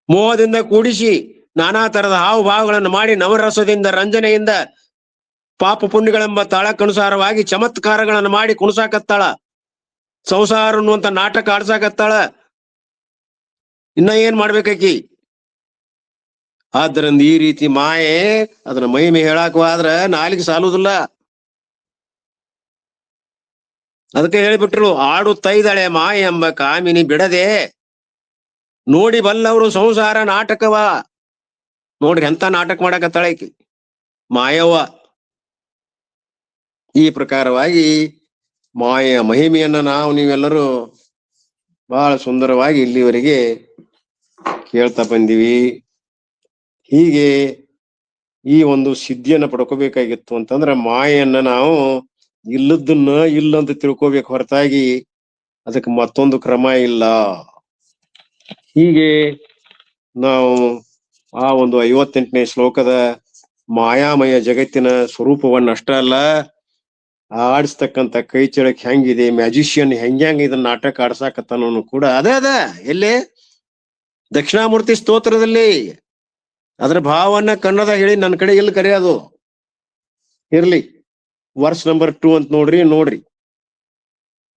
ಮೋಹದಿಂದ ಕೂಡಿಸಿ, ನಾನಾ ತರದ ಹಾವು ಭಾವಗಳನ್ನು ಮಾಡಿ, ನವರಸದಿಂದ ರಂಜನೆಯಿಂದ ಪಾಪ ಪುಣ್ಯಗಳೆಂಬ ತಾಳಕ್ಕನುಸಾರವಾಗಿ ಚಮತ್ಕಾರಗಳನ್ನು ಮಾಡಿ ಕುಣಸಾಕತ್ತಾಳ. ಸಂಸಾರ ಅನ್ನುವಂತ ನಾಟಕ ಆಡ್ಸಾಕತ್ತಾಳ. ಇನ್ನ ಏನ್ ಮಾಡ್ಬೇಕಾಕಿ? ಆದ್ದರಿಂದ ಈ ರೀತಿ ಮಾಯೆ ಅದನ್ನ ಮಹಿಮೆ ಹೇಳಾಕವಾದ್ರ ನಾಲಿಗೆ ಸಾಲುದಿಲ್ಲ. ಅದಕ್ಕೆ ಹೇಳಿಬಿಟ್ರು, ಆಡುತ್ತೈದಳೆ ಮಾಯೆ ಎಂಬ ಕಾಮಿನಿ ಬಿಡದೆ ನೋಡಿ ಬಲ್ಲವರು ಸಂಸಾರ ನಾಟಕವ. ನೋಡ್ರಿ ಎಂತ ನಾಟಕ ಮಾಡಕತ್ತಾಳ ಈಕಿ ಮಾಯವ್ವ. ಈ ಪ್ರಕಾರವಾಗಿ ಮಾಯೆಯ ಮಹಿಮೆಯನ್ನ ನಾವು ನೀವೆಲ್ಲರೂ ಬಹಳ ಸುಂದರವಾಗಿ ಇಲ್ಲಿವರೆಗೆ ಕೇಳ್ತಾ ಬಂದಿವಿ. ಹೀಗೆ ಈ ಒಂದು ಸಿದ್ಧಿಯನ್ನ ಪಡ್ಕೋಬೇಕಾಗಿತ್ತು ಅಂತಂದ್ರ ಮಾಯೆಯನ್ನ ನಾವು ಇಲ್ಲದನ್ನ ಇಲ್ಲ ಅಂತ ತಿಳ್ಕೋಬೇಕು ಹೊರತಾಗಿ ಅದಕ್ಕೆ ಮತ್ತೊಂದು ಕ್ರಮ ಇಲ್ಲ. ಹೀಗೆ ನಾವು ಆ ಒಂದು 58ನೇ ಶ್ಲೋಕದ ಮಾಯಾಮಯ ಜಗತ್ತಿನ ಸ್ವರೂಪವನ್ನ ಅಷ್ಟ ಅಲ್ಲ, ಆಡಿಸ್ತಕ್ಕಂಥ ಕೈ ಚಳಕ್ ಹೆಂಗಿದೆ, ಮ್ಯಾಜಿಷಿಯನ್ ಹೆಂಗ್ ಇದನ್ನ ನಾಟಕ ಆಡ್ಸಾಕತ್ತಾನು ಕೂಡ ಅದ ಎಲ್ಲಿ ದಕ್ಷಿಣಾಮೂರ್ತಿ ಸ್ತೋತ್ರದಲ್ಲಿ ಅದ್ರ ಭಾವನ್ನ ಕನ್ನಡ ಹೇಳಿ ನನ್ನ ಕಡೆ ಎಲ್ಲಿ ಕರೆಯೋದು ಇರ್ಲಿ. ವರ್ಸ್ ನಂಬರ್ 2 ಅಂತ ನೋಡ್ರಿ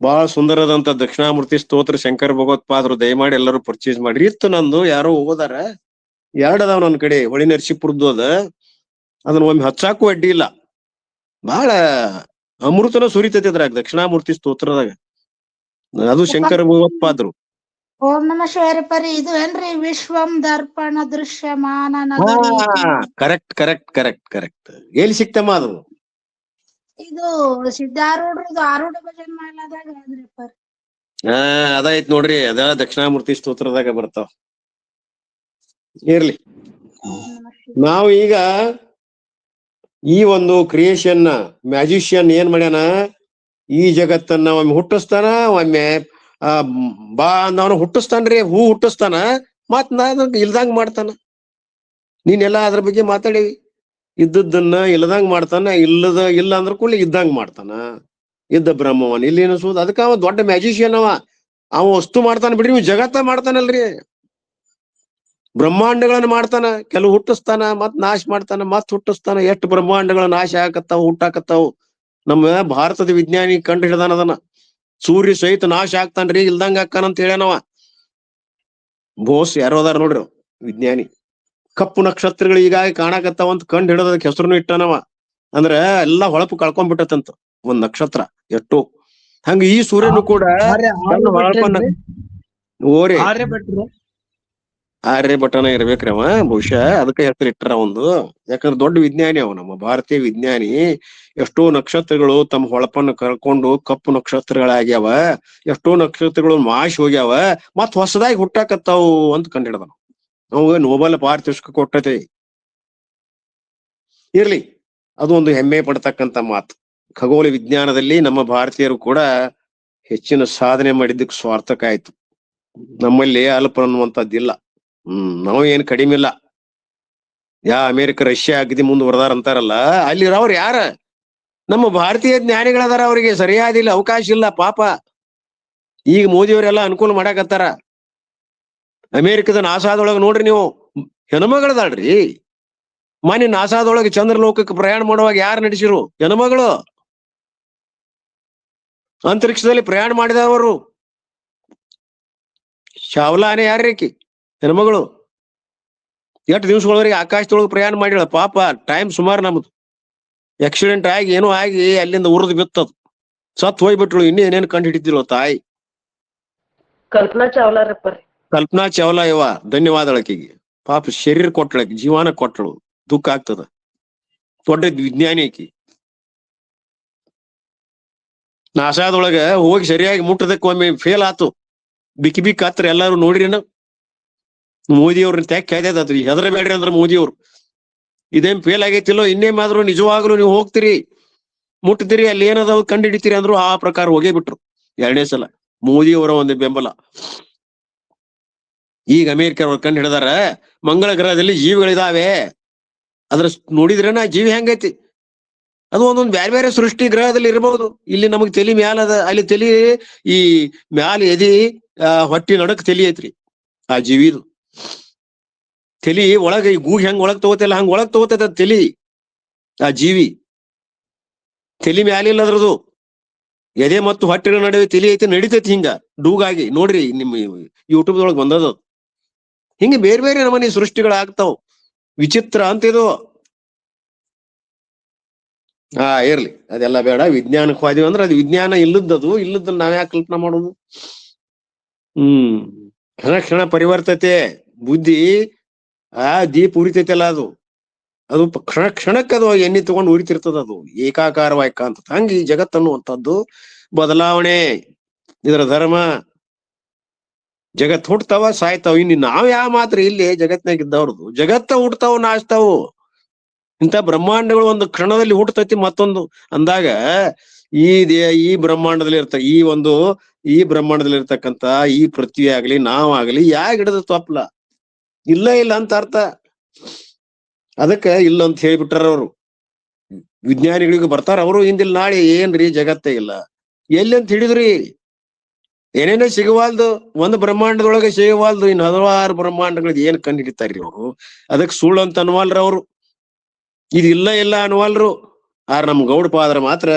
ಬಹಳ ಸುಂದರದಂತ ದಕ್ಷಿಣಾಮೂರ್ತಿ ಸ್ತೋತ್ರ ಶಂಕರ ಭಗವತ್ಪಾದರು. ದಯಮಾಡಿ ಎಲ್ಲರೂ ಪರ್ಚೇಸ್ ಮಾಡ್ರಿ. ಇತ್ತು ನಂದು, ಯಾರೋ ಹೋಗೋದಾರ, ಎರಡದಾವ್ ನನ್ನ ಕಡೆ, ಹೊಳಿ ನರಸೀಪುರದ್ದು ಅದ. ಅದನ್ನ ಒಮ್ಮೆ ಹಚ್ಚಾಕು ಅಡ್ಡಿ ಇಲ್ಲ. ಬಹಳ ಅಮೃತನ ಸುರಿತೈತಿ ಅದ್ರಾಗ ದಕ್ಷಿಣಾಮೂರ್ತಿ ಸ್ತೋತ್ರದಾಗ. ಅದು ಶಂಕರ ಭಗವತ್ಪಾದರು. ಓಂ ನಮ ಶಿವಾಯ ಪರಿ ಇದು ಏನ್ರಿ ವಿಶ್ವಂ ದರ್ಪಣ ದೃಶ್ಯಮಾನ ನಗರಿ. Correct correct correct correct. ಎಲ್ಲಿ ಸಿಕ್ತಮ್ಮ ಅದು? ಇದು ಸಿದ್ಧಾರೂಢರದು ಆರೂಢ ಭಜನ್ ಮಾಡಲಾದಾಗ ಅದ್ರಿ ಪರಿ. ಅದಾಯ್ತ್ ನೋಡ್ರಿ, ಅದ ದಕ್ಷಿಣಾಮೂರ್ತಿ ಸ್ತೋತ್ರದಾಗ ಬರ್ತಾವ. ಇರ್ಲಿ, ನಾವು ಈಗ ಈ ಒಂದು ಕ್ರಿಯೇಷನ್ ಮ್ಯಾಜಿಷಿಯನ್ ಏನ್ ಮಾಡ್ಯಾನ, ಈ ಜಗತ್ತನ್ನ ಒಮ್ಮೆ ಹುಟ್ಟಿಸ್ತಾನ, ಒಮ್ಮೆ ಬಾ ಅಂದವನು ಹುಟ್ಟಿಸ್ತಾನ್ರಿ, ಹೂ ಹುಟ್ಟಿಸ್ತಾನ, ಮತ್ ಇಲ್ದಂಗ್ ಮಾಡ್ತಾನ. ನೀನೆಲ್ಲಾ ಅದ್ರ ಬಗ್ಗೆ ಮಾತಾಡೇವಿ. ಇದ್ದದ್ದನ್ನ ಇಲ್ಲದಂಗ್ ಮಾಡ್ತಾನ, ಇಲ್ಲ ಅಂದ್ರ ಕೂಡ ಇದ್ದಂಗ್ ಮಾಡ್ತಾನ. ಇದ್ದ ಬ್ರಹ್ಮವನ್ ಇಲ್ಲಿ ಅನಿಸೋದು. ಅದಕ್ಕ ಅವ ದೊಡ್ಡ ಮ್ಯಾಜಿಷಿಯನ್. ಅವ ವಸ್ತು ಮಾಡ್ತಾನ ಬಿಡ್ರಿ, ಇವ್ ಜಗತ್ತ ಮಾಡ್ತಾನಲ್ರಿ. ಬ್ರಹ್ಮಾಂಡಗಳನ್ನ ಮಾಡ್ತಾನ, ಕೆಲವು ಹುಟ್ಟಿಸ್ತಾನ, ಮತ್ ನಾಶ ಮಾಡ್ತಾನ, ಮತ್ ಹುಟ್ಟಿಸ್ತಾನ. ಎಷ್ಟು ಬ್ರಹ್ಮಾಂಡಗಳ ನಾಶ ಆಕತ್ತಾವ, ಹುಟ್ಟಾಕತ್ತಾವು. ನಮ್ಮ ಭಾರತದ ವಿಜ್ಞಾನಿ ಕಂಡು ಹಿಡ್ದಾನ ಅದನ್ನ. ಸೂರ್ಯ ಸಹಿತ ನಾಶ ಆಗ್ತಾನ್ರಿ, ಇಲ್ದಂಗ ಹಾಕಾನಂತ ಹೇಳ್ಯಾನವ. ಬೋಸ್ ಯಾರೋ ಅದಾರ ನೋಡ್ರಿ ವಿಜ್ಞಾನಿ. ಕಪ್ಪು ನಕ್ಷತ್ರಗಳು ಈಗಾಗಿ ಕಾಣಕತ್ತಾವಂತ ಕಂಡು ಹಿಡೋದಕ್ಕೆ ಹೆಸರುನು ಇಟ್ಟನವ. ಅಂದ್ರ ಎಲ್ಲಾ ಹೊಳಪು ಕಳ್ಕೊಂಡ್ಬಿಟ್ಟತಂತ ಒಂದ್ ನಕ್ಷತ್ರ ಎಷ್ಟು. ಹಂಗ ಈ ಸೂರ್ಯನು ಕೂಡ ಓರಿ ಆರ್ಯಭಟನ ಇರ್ಬೇಕ್ರಿ ಅವ ಬಹುಶಃ. ಅದಕ್ಕೆ ಹೆಸರು ಇಟ್ಟರ ಒಂದು. ಯಾಕಂದ್ರೆ ದೊಡ್ಡ ವಿಜ್ಞಾನಿ ಅವ, ನಮ್ಮ ಭಾರತೀಯ ವಿಜ್ಞಾನಿ. ಎಷ್ಟೋ ನಕ್ಷತ್ರಗಳು ತಮ್ಮ ಹೊಳಪನ್ನು ಕಳ್ಕೊಂಡು ಕಪ್ಪು ನಕ್ಷತ್ರಗಳಾಗ್ಯಾವ, ಎಷ್ಟೋ ನಕ್ಷತ್ರಗಳು ಮಾಶ್ ಹೋಗ್ಯಾವ, ಮತ್ ಹೊಸದಾಗಿ ಹುಟ್ಟಾಕತ್ತಾವು ಅಂತ ಕಂಡು ಹಿಡ್ದ. ಅವಾಗ ನೋಬೆಲ್ ಪಾರಿತೋಷಿಕ ಕೊಟ್ಟತೆ. ಇರ್ಲಿ, ಅದು ಒಂದು ಹೆಮ್ಮೆ ಪಡ್ತಕ್ಕಂಥ ಮಾತು. ಖಗೋಳ ವಿಜ್ಞಾನದಲ್ಲಿ ನಮ್ಮ ಭಾರತೀಯರು ಕೂಡ ಹೆಚ್ಚಿನ ಸಾಧನೆ ಮಾಡಿದ್ದಕ್ಕೆ ಸ್ವಾರ್ಥಕ ಆಯ್ತು. ನಮ್ಮಲ್ಲಿ ಅಲ್ಪ ಅನ್ನುವಂಥದ್ದಿಲ್ಲ. ನಾವು ಏನ್ ಕಡಿಮೆ ಇಲ್ಲ. ಅಮೇರಿಕ ರಷ್ಯಾ ಅಗದಿ ಮುಂದುವರೆದಾರ ಅಂತಾರಲ್ಲ, ಅಲ್ಲಿರೋರು ಯಾರ? ನಮ್ಮ ಭಾರತೀಯ ಜ್ಞಾನಿಗಳದಾರ. ಅವ್ರಿಗೆ ಸರಿಯಾದಿಲ್ಲ, ಅವಕಾಶ ಇಲ್ಲ ಪಾಪ. ಈಗ ಮೋದಿಯವರೆಲ್ಲ ಅನುಕೂಲ ಮಾಡಾಕತ್ತಾರ. ಅಮೇರಿಕದ ನಾಸಾದೊಳಗ ನೋಡ್ರಿ ನೀವು, ಹೆಣ್ಮಗಳದಾಳ್ರಿ. ಮೊನ್ನೆ ನಾಸಾದೊಳಗೆ ಚಂದ್ರಲೋಕಕ್ಕೆ ಪ್ರಯಾಣ ಮಾಡುವಾಗ ಯಾರು ನಡೆಸಿರು? ಹೆಣ್ಮಗಳು. ಅಂತರಿಕ್ಷದಲ್ಲಿ ಪ್ರಯಾಣ ಮಾಡಿದವರು ಚಾವ್ಲಾನೆ ಯಾರ್ರೀಕಿ? ಹೆಣ್ಮಗಳು. ಎಷ್ಟು ದಿವಸಗಳವರೆಗೆ ಆಕಾಶದೊಳಗೆ ಪ್ರಯಾಣ ಮಾಡಿಳ ಪಾಪ. ಟೈಮ್ ಸುಮಾರು ನಮ್ದು. ಆಕ್ಸಿಡೆಂಟ್ ಆಗಿ ಏನೋ ಆಗಿ ಅಲ್ಲಿಂದ ಉರಿದು ಬಿತ್ತದು, ಸತ್ ಹೋಗ್ಬಿಟ್ರು. ಇನ್ನೇನೇನು ಕಂಡು ಹಿಡಿತಿರೋ ತಾಯಿ. ಕಲ್ಪನಾ ಚಾವ್ಲಾ ರೀ. ಕಲ್ಪನಾ ಚಾವ್ಲಾ ಇವ. ಧನ್ಯವಾದಳಕಿಗೆ. ಪಾಪ ಶರೀರ ಕೊಟ್ಳಕಿ, ಜೀವನ ಕೊಟ್ಟಳು. ದುಃಖ ಆಗ್ತದ. ದೊಡ್ಡ ವಿಜ್ಞಾನಿ ಆಕಿ. ನಾಸಾದೊಳಗ ಹೋಗಿ ಸರಿಯಾಗಿ ಮುಟ್ಟದಕ್ಕೆ ಒಮ್ಮೆ ಫೇಲ್ ಆತು. ಬಿಕ್ಕಿ ಹತ್ರ ಎಲ್ಲಾರು ನೋಡ್ರಿನ. ಮೋದಿ ಅವ್ರನ್ನ ತ್ಯಾಕ್ ಕಾಯ್ದದ್ರಿ. ಹೆದರ ಬೇಡ್ರಿ ಅಂದ್ರ ಮೋದಿ ಅವ್ರು. ಇದೇನ್ ಫೇಲ್ ಆಗೈತಿಲ್ಲೋ, ಇನ್ನೇಮಾದ್ರು ನಿಜವಾಗ್ಲೂ ನೀವು ಹೋಗ್ತೀರಿ, ಮುಟ್ತೀರಿ, ಅಲ್ಲಿ ಏನದಾವ್ ಕಂಡು ಹಿಡಿತೀರಿ ಅಂದ್ರು ಆ ಪ್ರಕಾರ ಹೋಗೇ ಬಿಟ್ರು 2ನೇ ಸಲ. ಮೋದಿ ಅವರ ಒಂದು ಬೆಂಬಲ. ಈಗ ಅಮೇರಿಕ ಅವ್ರು ಕಂಡು ಹಿಡಿದಾರ ಮಂಗಳ ಗ್ರಹದಲ್ಲಿ ಜೀವಿಗಳಿದಾವೆ. ಅದ್ರ ನೋಡಿದ್ರೇನ ಜೀವಿ ಹೆಂಗೈತಿ? ಅದು ಒಂದೊಂದು ಬ್ಯಾರೆ ಬೇರೆ ಸೃಷ್ಟಿ ಗ್ರಹದಲ್ಲಿ ಇರಬಹುದು. ಇಲ್ಲಿ ನಮಗ್ ತಲಿ ಮ್ಯಾಲ ಅದ, ಅಲ್ಲಿ ತಲಿ ಈ ಮ್ಯಾಲ ಎದಿ ಹೊಟ್ಟಿ ನಡಕ್ ತಲಿ ಐತ್ರಿ ಆ ಜೀವಿದು. ತಲಿ ಒಳಗ ಈ ಗೂಗ್ ಹೆಂಗ್ ಒಳಗ್ ತಗೋತಿಲ್ಲ ಹಂಗ ಒಳಗ್ ತಗೋತೈತ ತಲಿ. ಆ ಜೀವಿ ತಲಿ ಮ್ಯಾಲಿಲ್ಲ ಅದ್ರದು. ಎದೆ ಮತ್ತು ಹೊಟ್ಟಿನ ನಡುವೆ ತಲಿ ಐತಿ, ನಡಿತೈತಿ ಹಿಂಗ ಡೂಗಾಗಿ. ನೋಡ್ರಿ ನಿಮ್ ಯೂಟ್ಯೂಬ್ ಒಳಗ್ ಬಂದದ. ಹಿಂಗ ಬೇರೆ ಬೇರೆ ನಮನಿ ಸೃಷ್ಟಿಗಳಾಗ್ತಾವ. ವಿಚಿತ್ರ ಅಂತಿದು. ಇರ್ಲಿ, ಅದೆಲ್ಲ ಬೇಡ. ವಿಜ್ಞಾನಕ್ಕೆ ಹೋದ್ವಿ ಅಂದ್ರೆ ಅದು ವಿಜ್ಞಾನ ಇಲ್ಲದದು. ಇಲ್ಲದಲ್ಲಿ ನಾವ್ಯಾಕೆ ಕಲ್ಪನಾ ಮಾಡೋದು? ಕ್ಷಣ ಕ್ಷಣ ಪರಿವರ್ತತೆ. ಬುದ್ಧಿ ದೀಪ ಉರಿತೈತಲ್ಲ, ಅದು ಕ್ಷಣ ಕ್ಷಣಕ್ಕೆ ಅದು ಎಣ್ಣೆ ತಗೊಂಡು ಉರಿತಿರ್ತದ. ಅದು ಏಕಾಕಾರವಾಗಿ ಕಾಣ್ತದ. ಹಂಗ ಈ ಜಗತ್ತನ್ನುವಂಥದ್ದು ಬದಲಾವಣೆ. ಇದರ ಧರ್ಮ ಜಗತ್ ಹುಟ್ತಾವ ಸಾಯ್ತಾವ. ಇನ್ನು ನಾವ್ ಯಾವ ಮಾತ್ರ ಇಲ್ಲಿ ಜಗತ್ನಾಗ ಇದ್ದವ್ರದು. ಜಗತ್ತ ಹುಟ್ತಾವ ನಾಚ್ತಾವು. ಇಂಥ ಬ್ರಹ್ಮಾಂಡಗಳು ಒಂದು ಕ್ಷಣದಲ್ಲಿ ಹುಟ್ಟತೈತಿ ಮತ್ತೊಂದು ಅಂದಾಗ ಈ ಬ್ರಹ್ಮಾಂಡದಲ್ಲಿ ಈ ಬ್ರಹ್ಮಾಂಡದಲ್ಲಿ ಇರ್ತಕ್ಕಂತ ಈ ಪೃಥ್ವಿ ಆಗ್ಲಿ ನಾವಾಗ್ಲಿ ಹಿಡಿದ ತಪ್ಪಲ ಇಲ್ಲ ಅಂತ ಅರ್ಥ. ಅದಕ್ಕ ಇಲ್ಲ ಅಂತ ಹೇಳ್ಬಿಟ್ಟಾರ ಅವರು. ವಿಜ್ಞಾನಿಗಳಿಗೂ ಬರ್ತಾರ ಅವರು ಹಿಂದಿಲ್ ನಾಳೆ ಏನ್ರಿ ಜಗತ್ತೇ ಇಲ್ಲ ಎಲ್ಲಿ ಅಂತ ಹಿಡಿದ್ರಿ. ಏನೇನೋ ಸಿಗವಾಲ್ದು, ಒಂದು ಬ್ರಹ್ಮಾಂಡದೊಳಗೆ ಸಿಗವಾಲ್ದು, ಇನ್ನು 16 ಬ್ರಹ್ಮಾಂಡಗಳಿಗೆ ಏನ್ ಕಂಡು ಹಿಡಿತಾರ್ರಿ ಅವರು. ಅದಕ್ಕೆ ಸುಳ್ಳು ಅಂತ ಅನ್ವಲ್ರ ಅವರು, ಇಲ್ಲ ಅನ್ವಲ್ರು. ನಮ್ ಗೌಡಪಾದ್ರ ಮಾತ್ರ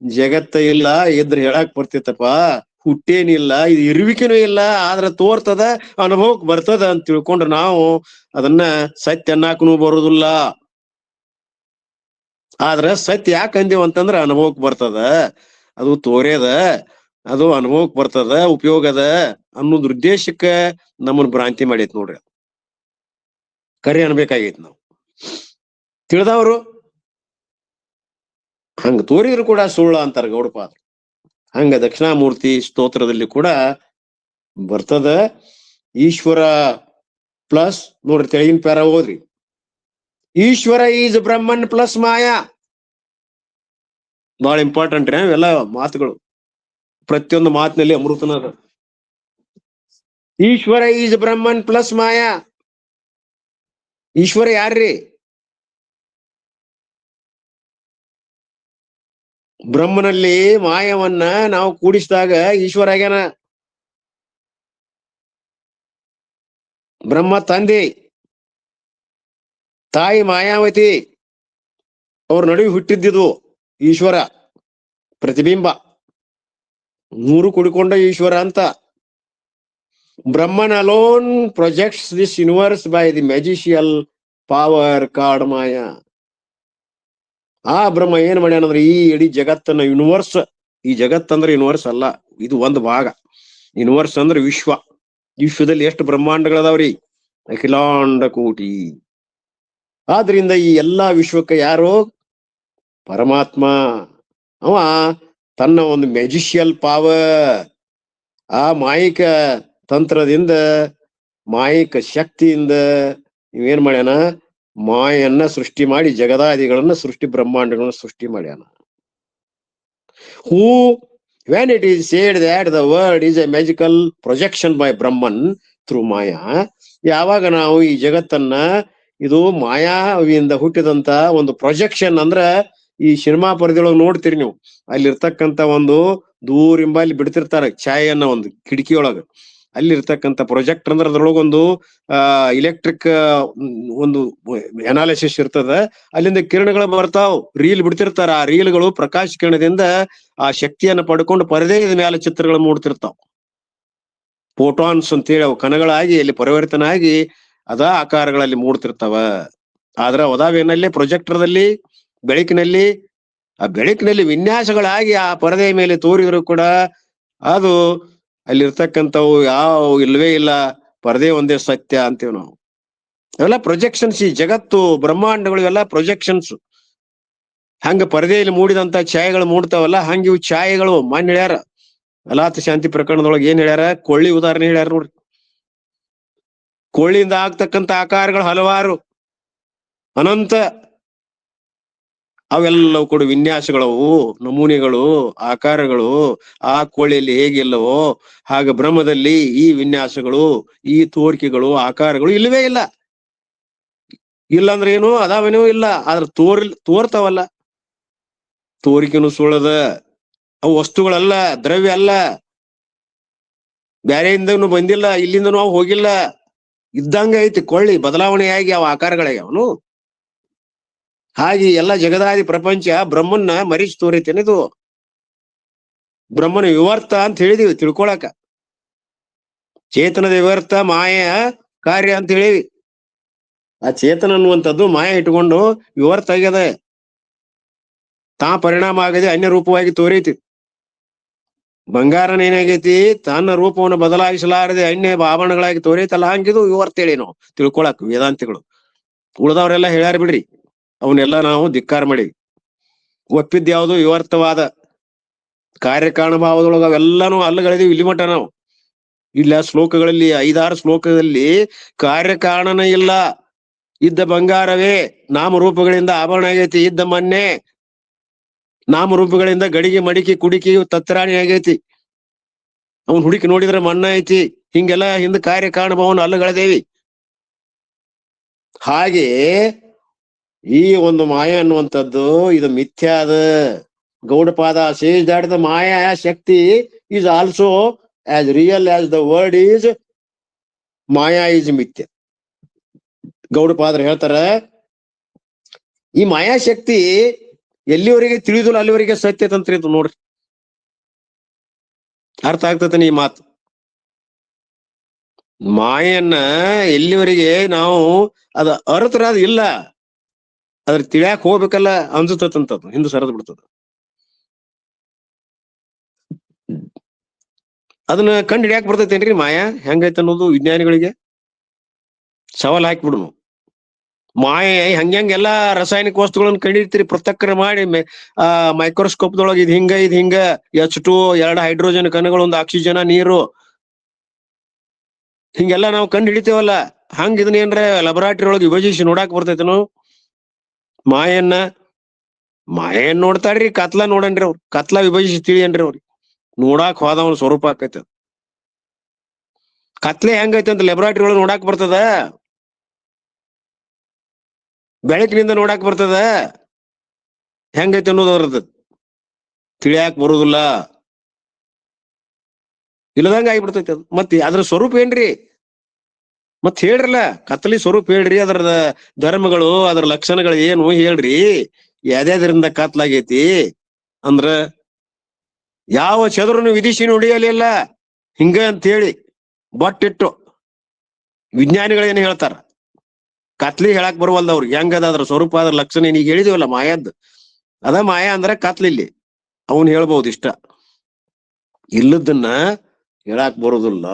ಜಗತ್ತ ಇಲ್ಲ ಇದ್ರ ಹೇಳಕ್ ಬರ್ತಿತ್ತಪ್ಪ, ಹುಟ್ಟೇನಿಲ್ಲ, ಇದು ಇರುವಿಕೆನೂ ಇಲ್ಲ, ಆದ್ರ ತೋರ್ತದ, ಅನುಭವಕ್ ಬರ್ತದ ಅಂತ ತಿಳ್ಕೊಂಡ್ರೆ ನಾವು ಅದನ್ನ ಸತ್ಯ ಅನ್ನಕ್ಕೂ ಬರುದಿಲ್ಲ. ಆದ್ರ ಸತ್ಯ ಯಾಕೆ ಅಂದೇವ್ ಅಂತಂದ್ರ ಅನುಭವಕ್ ಬರ್ತದ, ಅದು ತೋರ್ಯದ, ಅದು ಅನುಭವಕ್ ಬರ್ತದ, ಉಪಯೋಗದ ಅನ್ನೋದ್ ಉದ್ದೇಶಕ್ಕ ನಮ್ಮನ್ ಭ್ರಾಂತಿ ಮಾಡೈತ್ ನೋಡ್ರಿ. ಕರೆ ಅನ್ಬೇಕಾಗೈತಿ ನಾವು ತಿಳಿದವರು. ಹಂಗ ತೋರಿದ್ರು ಕೂಡ ಸುಳ್ಳ ಅಂತಾರ ಗೌಡಪಾದ. ಹಂಗ ದಕ್ಷಿಣಾಮೂರ್ತಿ ಸ್ತೋತ್ರದಲ್ಲಿ ಕೂಡ ಬರ್ತದ. ಈಶ್ವರ ಪ್ಲಸ್ ನೋಡ್ರಿ, ತೆಳಗಿನ ಪ್ಯಾರ ಓದ್ರಿ. ಈಶ್ವರ ಈಸ್ ಬ್ರಹ್ಮನ್ ಪ್ಲಸ್ ಮಾಯಾ. ಬಹಳ ಇಂಪಾರ್ಟೆಂಟ್ ರೀ ಇವೆಲ್ಲ ಮಾತುಗಳು. ಪ್ರತಿಯೊಂದು ಮಾತಿನಲ್ಲಿ ಅಮೃತನದ. ಈಶ್ವರ ಈಸ್ ಬ್ರಹ್ಮನ್ ಪ್ಲಸ್ ಮಾಯಾ. ಈಶ್ವರ ಯಾರ್ರಿ? ಬ್ರಹ್ಮನಲ್ಲಿ ಮಾಯವನ್ನ ನಾವು ಕೂಡಿಸಿದಾಗ ಈಶ್ವರ ಆಗ್ಯಾನ. ಬ್ರಹ್ಮ ತಂದೆ, ತಾಯಿ ಮಾಯಾವತಿ, ಅವ್ರ ನಡುವೆ ಹುಟ್ಟಿದ್ದಿದು ಈಶ್ವರ ಪ್ರತಿಬಿಂಬ. 3 ಕೂಡಿಕೊಂಡ ಈಶ್ವರ ಅಂತ. Brahman alone projects this universe by the magical power called maya. ಆ ಬ್ರಹ್ಮ ಏನ್ ಮಾಡ್ಯಾನಂದ್ರೆ ಈ ಇಡೀ ಜಗತ್ತನ್ನ, ಯೂನಿವರ್ಸ್, ಈ ಜಗತ್ತಂದ್ರೆ ಯೂನಿವರ್ಸ್ ಅಲ್ಲ, ಇದು ಒಂದು ಭಾಗ. ಯೂನಿವರ್ಸ್ ಅಂದ್ರೆ ವಿಶ್ವ. ವಿಶ್ವದಲ್ಲಿ ಎಷ್ಟು ಬ್ರಹ್ಮಾಂಡಗಳದಾವ್ರಿ? ಅಖಿಲಾಂಡ ಕೋಟಿ. ಆದ್ರಿಂದ ಈ ಎಲ್ಲಾ ವಿಶ್ವಕ್ಕೆ ಯಾರು? ಪರಮಾತ್ಮ. ಅವ ತನ್ನ ಒಂದು ಮ್ಯಾಜಿಷಿಯಲ್ ಪವರ್, ಆ ಮಾಯಿಕ ತಂತ್ರದಿಂದ, ಮಾಯಿಕ ಶಕ್ತಿಯಿಂದ ಇವೇನ್ ಮಾಡ್ಯಾನ? ಮಾಯನ್ನ ಸೃಷ್ಟಿ ಮಾಡಿ ಜಗದಾದಿಗಳನ್ನ ಬ್ರಹ್ಮಾಂಡಗಳನ್ನ ಸೃಷ್ಟಿ ಮಾಡ್ಯಾನ. ಹೂ when it is said that the world is a magical projection by Brahman through Maya, ಯಾವಾಗ ನಾವು ಈ ಜಗತ್ತನ್ನ ಇದು ಮಾಯಾವಿಯಿಂದ ಹುಟ್ಟಿದಂತ ಒಂದು ಪ್ರೊಜೆಕ್ಷನ್ ಅಂದ್ರ, ಈ ಸಿನಿಮಾ ಪರದೆಯೊಳಗೆ ನೋಡ್ತೀರಿ ನೀವು, ಅಲ್ಲಿರ್ತಕ್ಕಂತ ಒಂದು ದೂರಿಂದ ಅಲ್ಲಿ ಬಿಡ್ತಿರ್ತಾರ ಛಾಯೆಯನ್ನ ಒಂದು ಕಿಟಕಿಯೊಳಗ. ಅಲ್ಲಿರ್ತಕ್ಕಂಥ ಪ್ರೊಜೆಕ್ಟರ್ ಅಂದ್ರೆ ಅದ್ರೊಳಗೊಂದು ಇಲೆಕ್ಟ್ರಿಕ್ ಒಂದು ಅನಾಲಿಸಿಸ್ ಇರ್ತದ. ಅಲ್ಲಿಂದ ಕಿರಣಗಳು ಬರ್ತಾವ್, ರೀಲ್ ಬಿಡ್ತಿರ್ತಾರ. ಆ ರೀಲ್ಗಳು ಪ್ರಕಾಶ ಕಿರಣದಿಂದ ಆ ಶಕ್ತಿಯನ್ನ ಪಡ್ಕೊಂಡು ಪರದೆಯ ಮೇಲೆ ಚಿತ್ರಗಳು ಮೂಡ್ತಿರ್ತಾವ. ಫೋಟಾನ್ಸ್ ಅಂತೇಳಿ ಅವು ಕಣಗಳಾಗಿ ಅಲ್ಲಿ ಪರಿವರ್ತನೆ ಆಗಿ ಅದ ಆಕಾರಗಳಲ್ಲಿ ಮೂಡ್ತಿರ್ತಾವ. ಆದ್ರ ಅದಾವೇನಲ್ಲಿ ಪ್ರೊಜೆಕ್ಟರ್ದಲ್ಲಿ ಬೆಳಕಿನಲ್ಲಿ, ಆ ಬೆಳಕಿನಲ್ಲಿ ವಿನ್ಯಾಸಗಳಾಗಿ ಆ ಪರದೆಯ ಮೇಲೆ ತೋರಿದ್ರು ಕೂಡ ಅದು ಅಲ್ಲಿರ್ತಕ್ಕಂಥವು ಯಾವ ಇಲ್ವೇ ಇಲ್ಲ, ಪರದೆ ಒಂದೇ ಸತ್ಯ ಅಂತೀವಿ ನಾವು. ಅವೆಲ್ಲ ಪ್ರೊಜೆಕ್ಷನ್ಸ್. ಈ ಜಗತ್ತು ಬ್ರಹ್ಮಾಂಡಗಳು ಎಲ್ಲ ಪ್ರೊಜೆಕ್ಷನ್ಸ್. ಹಂಗ ಪರದೆಯಲ್ಲಿ ಮೂಡಿದಂತ ಛಾಯೆಗಳು ಮೂಡ್ತಾವಲ್ಲ, ಹಂಗ ಇವು ಛಾಯೆಗಳು. ಮಾನ್ಯ ಹೇಳ್ಯಾರ ಅಲಾತ ಶಾಂತಿ ಪ್ರಕರಣದೊಳಗೆ ಏನ್ ಹೇಳ್ಯಾರ? ಕೊಳ್ಳಿ ಉದಾಹರಣೆ ಹೇಳ್ಯಾರ ನೋಡ್ರಿ. ಕೊಳ್ಳಿಯಿಂದ ಆಗ್ತಕ್ಕಂಥ ಆಕಾರಗಳು ಹಲವಾರು, ಅನಂತ. ಅವೆಲ್ಲವೂ ಕೂಡ ವಿನ್ಯಾಸಗಳವು, ನಮೂನೆಗಳು, ಆಕಾರಗಳು. ಆ ಕೋಳಿಯಲ್ಲಿ ಹೇಗಿಲ್ಲವೋ ಹಾಗ ಬ್ರಹ್ಮದಲ್ಲಿ ಈ ವಿನ್ಯಾಸಗಳು, ಈ ತೋರಿಕೆಗಳು, ಆಕಾರಗಳು ಇಲ್ಲವೇ ಇಲ್ಲ. ಇಲ್ಲಂದ್ರೆ ಏನು? ಅದಾವೇನೋ ಇಲ್ಲ. ಆದ್ರೆ ತೋರ್ತಾವಲ್ಲ, ತೋರಿಕೆನು ಸುಳ್ಳದ. ಅವು ವಸ್ತುಗಳಲ್ಲ, ದ್ರವ್ಯ ಅಲ್ಲ, ಬ್ಯಾರೆಯಿಂದನು ಬಂದಿಲ್ಲ, ಇಲ್ಲಿಂದನೂ ಅವು ಹೋಗಿಲ್ಲ. ಇದ್ದಂಗ ಐತಿ ಕೊಳ್ಳಿ, ಬದಲಾವಣೆಯಾಗಿ ಅವ ಆಕಾರಗಳಾಗ್ಯಾವನು. ಹಾಗೆ ಎಲ್ಲ ಜಗದಾದಿ ಪ್ರಪಂಚ ಬ್ರಹ್ಮನ್ನ ಮರೀಚ್ ತೋರಿತೇನಿದು. ಬ್ರಹ್ಮನ ವಿವರ್ತ ಅಂತ ಹೇಳಿದೀವಿ ತಿಳ್ಕೊಳಕ. ಚೇತನದ ವಿವರ್ತ, ಮಾಯ ಕಾರ್ಯ ಅಂತ ಹೇಳಿವಿ. ಆ ಚೇತನ ಅನ್ನುವಂಥದ್ದು ಮಾಯ ಇಟ್ಕೊಂಡು ವಿವರ್ತ ಆಗ್ಯದ. ತಾ ಪರಿಣಾಮ ಆಗದೆ ಅನ್ಯ ರೂಪವಾಗಿ ತೋರೈತಿ. ಬಂಗಾರನ ಏನಾಗೈತಿ? ತನ್ನ ರೂಪವನ್ನು ಬದಲಾಯಿಸಲಾರದೆ ಅನ್ಯ ಆಭರಣಗಳಾಗಿ ತೋರೈತಲ್ಲ, ಹಂಗಿದು ವಿವರ್ತ ಹೇಳಿ ನಾವು ತಿಳ್ಕೊಳಕ್ ವೇದಾಂತಿಗಳು. ಉಳಿದವ್ರೆಲ್ಲ ಹೇಳ್ಯಾರ ಬಿಡ್ರಿ, ಅವನ್ನೆಲ್ಲ ನಾವು ಧಿಕ್ಕಾರ ಮಾಡಿವಿ. ಒಪ್ಪಿದ್ ಯಾವುದು? ವಿವರ್ತವಾದ ಕಾರ್ಯಕಾರಣ ಭಾವದೊಳಗ ಅವೆಲ್ಲಾನು ಅಲ್ಲಗಳಿದೀವಿ ಇಲ್ಲಿ ಮಟ್ಟ ನಾವು. ಇಲ್ಲ ಶ್ಲೋಕಗಳಲ್ಲಿ 5-6 ಶ್ಲೋಕದಲ್ಲಿ ಕಾರ್ಯಕಾರಣನ ಇಲ್ಲ. ಇದ್ದ ಬಂಗಾರವೇ ನಾಮರೂಪಗಳಿಂದ ಆಭರಣ ಆಗೈತಿ, ಇದ್ದ ಮನ್ನೆ ನಾಮರೂಪಗಳಿಂದ ಗಡಿಗೆ ಮಡಿಕೆ ಕುಡಿಕೆ ತತ್ರಾಣಿ ಆಗೈತಿ, ಅವನ್ ಹುಡುಕಿ ನೋಡಿದ್ರೆ ಮಣ್ಣ ಐತಿ. ಹಿಂಗೆಲ್ಲ ಹಿಂದ ಕಾರ್ಯಕಾರಣ ಭಾವನ ಅಲ್ಲಗಳದೇವಿ. ಹಾಗೆ ಈ ಒಂದು ಮಾಯ ಅನ್ನುವಂಥದ್ದು ಇದು ಮಿಥ್ಯಾ ಅದ. Gaudapada says that the maya shakti is also as real as the world is maya is mithya. ಗೌಡಪಾದರು ಹೇಳ್ತಾರ ಈ ಮಾಯಾಶಕ್ತಿ ಎಲ್ಲಿವರೆಗೆ ತಿಳಿದಿಲ್ಲ ಅಲ್ಲಿವರೆಗೆ ಸತ್ಯ ತಂತ್ರ ಇದು. ನೋಡ್ರಿ, ಅರ್ಥ ಆಗ್ತತನ ಈ ಮಾತು. ಮಾಯನ್ನ ಎಲ್ಲಿವರೆಗೆ ನಾವು ಅದ ಅರ್ಥರ ಅದು ಇಲ್ಲ, ಅದ್ರ ತಿಳಿಯಾಕ ಹೋಗ್ಬೇಕಲ್ಲ ಅನ್ಸತಂತದ್ದು ಹಿಂದೆ ಸರದ್ ಬಿಡ್ತದ. ಅದನ್ನ ಕಂಡು ಹಿಡಿಯಾಕ ಬರ್ತೈತೇನ್ರಿ ಮಾಯಾ ಹೆಂಗೈತೆ ಅನ್ನೋದು ವಿಜ್ಞಾನಿಗಳಿಗೆ ಸವಾಲ್ ಹಾಕ್ಬಿಡ್ನು. ಮಾಯೆ ಹಂಗೆಲ್ಲಾ ರಾಸಾಯನಿಕ ವಸ್ತುಗಳನ್ನ ಕಂಡಿಡ್ತೀರಿ, ಪೃಥಕ್ಕರ ಮಾಡಿ ಮೈಕ್ರೋಸ್ಕೋಪ್ದೊಳಗೆ ಇದ್ ಹಿಂಗ H2 2 ಹೈಡ್ರೋಜನ್ ಕಣಗಳು, 1 ಆಕ್ಸಿಜನ್, ನೀರು, ಹಿಂಗೆಲ್ಲಾ ನಾವು ಕಂಡು ಹಿಡಿತೇವಲ್ಲ. ಹಂಗ ಇದನ್ನ ಏನ್ರ ಲ್ಯಾಬೊರೇಟರಿ ಒಳಗೆ ವಿಭಜಿಸಿ ನೋಡಾಕ್ ಬರ್ತೈತೇನು ಮಾಯನ್ನ? ಮಾಯನ್ ನೋಡ್ತಾರ್ರಿ, ಕತ್ಲಾ ನೋಡನ್ರಿ ಅವ್ರು. ಕತ್ಲಾ ವಿಭಜಿಸಿ ತಿಳಿಯನ್ರಿ ಅವ್ರಿಗೆ. ನೋಡಾಕ್ ಹೋದವನ್ ಸ್ವರೂಪ ಆಕೈತಿ. ಕತ್ಲೆ ಹೆಂಗೈತೆ ಅಂತ ಲ್ಯಾಬೊರೇಟರಿ ಒಳಗೆ ನೋಡಾಕ್ ಬರ್ತದ? ಬೆಳಕಿನಿಂದ ನೋಡಾಕ್ ಬರ್ತದ? ಹೆಂಗೈತೆ ಅನ್ನೋದು ಅವ್ರದ್ದು ತಿಳಿಯಾಕ್ ಬರುದಿಲ್ಲ, ಇಲ್ಲದಂಗ ಆಗಿಬಿಡ್ತೈತಿ ಅದು. ಮತ್ತೆ ಅದ್ರ ಸ್ವರೂಪ ಏನ್ರಿ ಮತ್ ಹೇಳ್ರಲ್ಲ, ಕತ್ತಲಿ ಸ್ವರೂಪ ಹೇಳ್ರಿ, ಅದ್ರದ ಧರ್ಮಗಳು, ಅದ್ರ ಲಕ್ಷಣಗಳು ಏನು ಹೇಳ್ರಿ. ಯಾವ್ದ್ಯಾದ್ರಿಂದ ಕತ್ಲಾಗೈತಿ ಅಂದ್ರ ಯಾವ ಚದುರನು ವಿಧಿಸಿ ನುಡಿಯಲಿಲ್ಲ ಹಿಂಗ ಅಂತ ಹೇಳಿ ಬಟ್ಟಿಟ್ಟು ವಿಜ್ಞಾನಿಗಳೇನು ಹೇಳ್ತಾರ. ಕತ್ಲಿ ಹೇಳಾಕ್ ಬರುವಲ್ದ ಅವ್ರಿಗೆ ಹೆಂಗದ ಅದ್ರ ಸ್ವರೂಪ, ಅದ್ರ ಲಕ್ಷಣ ಈಗ ಹೇಳಿದಿವಲ್ಲ ಮಾಯದ್. ಅದ ಮಾಯಾ ಅಂದ್ರ ಕತ್ಲಿಲ್ಲಿ ಅವನ್ ಹೇಳ್ಬಹುದು ಇಷ್ಟ, ಇಲ್ಲದನ್ನ ಹೇಳಾಕ್ ಬರುದಿಲ್ಲ.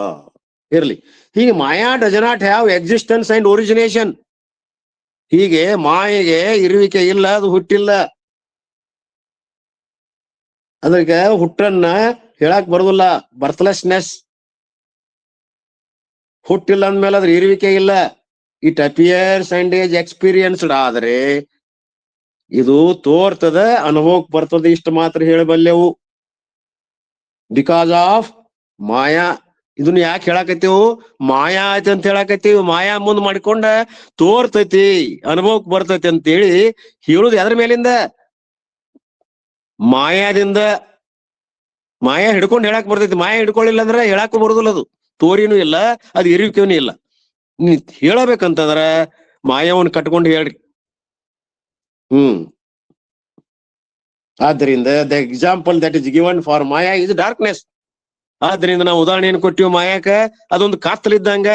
ಇರ್ಲಿ, ಹೀಗೆ maya does not have existence and origination. ಹೀಗೆ ಮಾಯೆಗೆ ಇರುವಿಕೆ ಇಲ್ಲ, ಅದು ಹುಟ್ಟಿಲ್ಲ. ಅದಕ್ಕೆ ಹುಟ್ಟನ್ನ ಹೇಳಾಕ್ ಬರುದಿಲ್ಲ, ಬರ್ತಲೆಸ್ನೆಸ್. ಹುಟ್ಟಿಲ್ಲ ಅಂದ್ಮೇಲೆ ಅದ್ರ ಇರುವಿಕೆ ಇಲ್ಲ. It appears and is experienced. ಆದ್ರೆ ಇದು ತೋರ್ತದ, ಅನುಭವಕ್ ಬರ್ತದ, ಇಷ್ಟು ಮಾತ್ರ ಹೇಳಬಲ್ಲೆವು. ಬಿಕಾಸ್ ಆಫ್ ಮಾಯಾ. ಇದನ್ನ ಯಾಕೆ ಹೇಳಾಕತ್ತೀವು? ಮಾಯಾ ಐತಿ ಅಂತ ಹೇಳಾಕತ್ತೀವಿ. ಮಾಯಾ ಮುಂದ್ ಮಾಡಿಕೊಂಡ ತೋರ್ತೈತಿ, ಅನುಭವಕ್ ಬರ್ತೈತಿ ಅಂತೇಳಿ ಹೇಳುದು ಎದ್ರ ಮೇಲಿಂದ? ಮಾಯಾದಿಂದ. ಮಾಯಾ ಹಿಡ್ಕೊಂಡ್ ಹೇಳಾಕ್ ಬರ್ತೈತಿ. ಮಾಯಾ ಹಿಡ್ಕೊಳ್ಳಿಲ್ಲ ಅಂದ್ರೆ ಹೇಳಾಕು ಬರುದಿಲ್ಲ, ಅದು ತೋರಿನೂ ಇಲ್ಲ, ಅದು ಇರುವಿಕೆನೂ ಇಲ್ಲ. ನೀ ಹೇಳಬೇಕಂತಂದ್ರ ಮಾಯಾವನ್ನ ಕಟ್ಕೊಂಡು ಹೇಳ್ರಿ. ಆದ್ದರಿಂದ the example that is given for Maya is darkness. ಆದ್ರಿಂದ ನಾವು ಉದಾಹರಣೆ ಏನ್ ಕೊಟ್ಟಿವಿ ಮಾಯಾಕ? ಅದೊಂದು ಕತ್ತಲಿದ್ದಂಗ.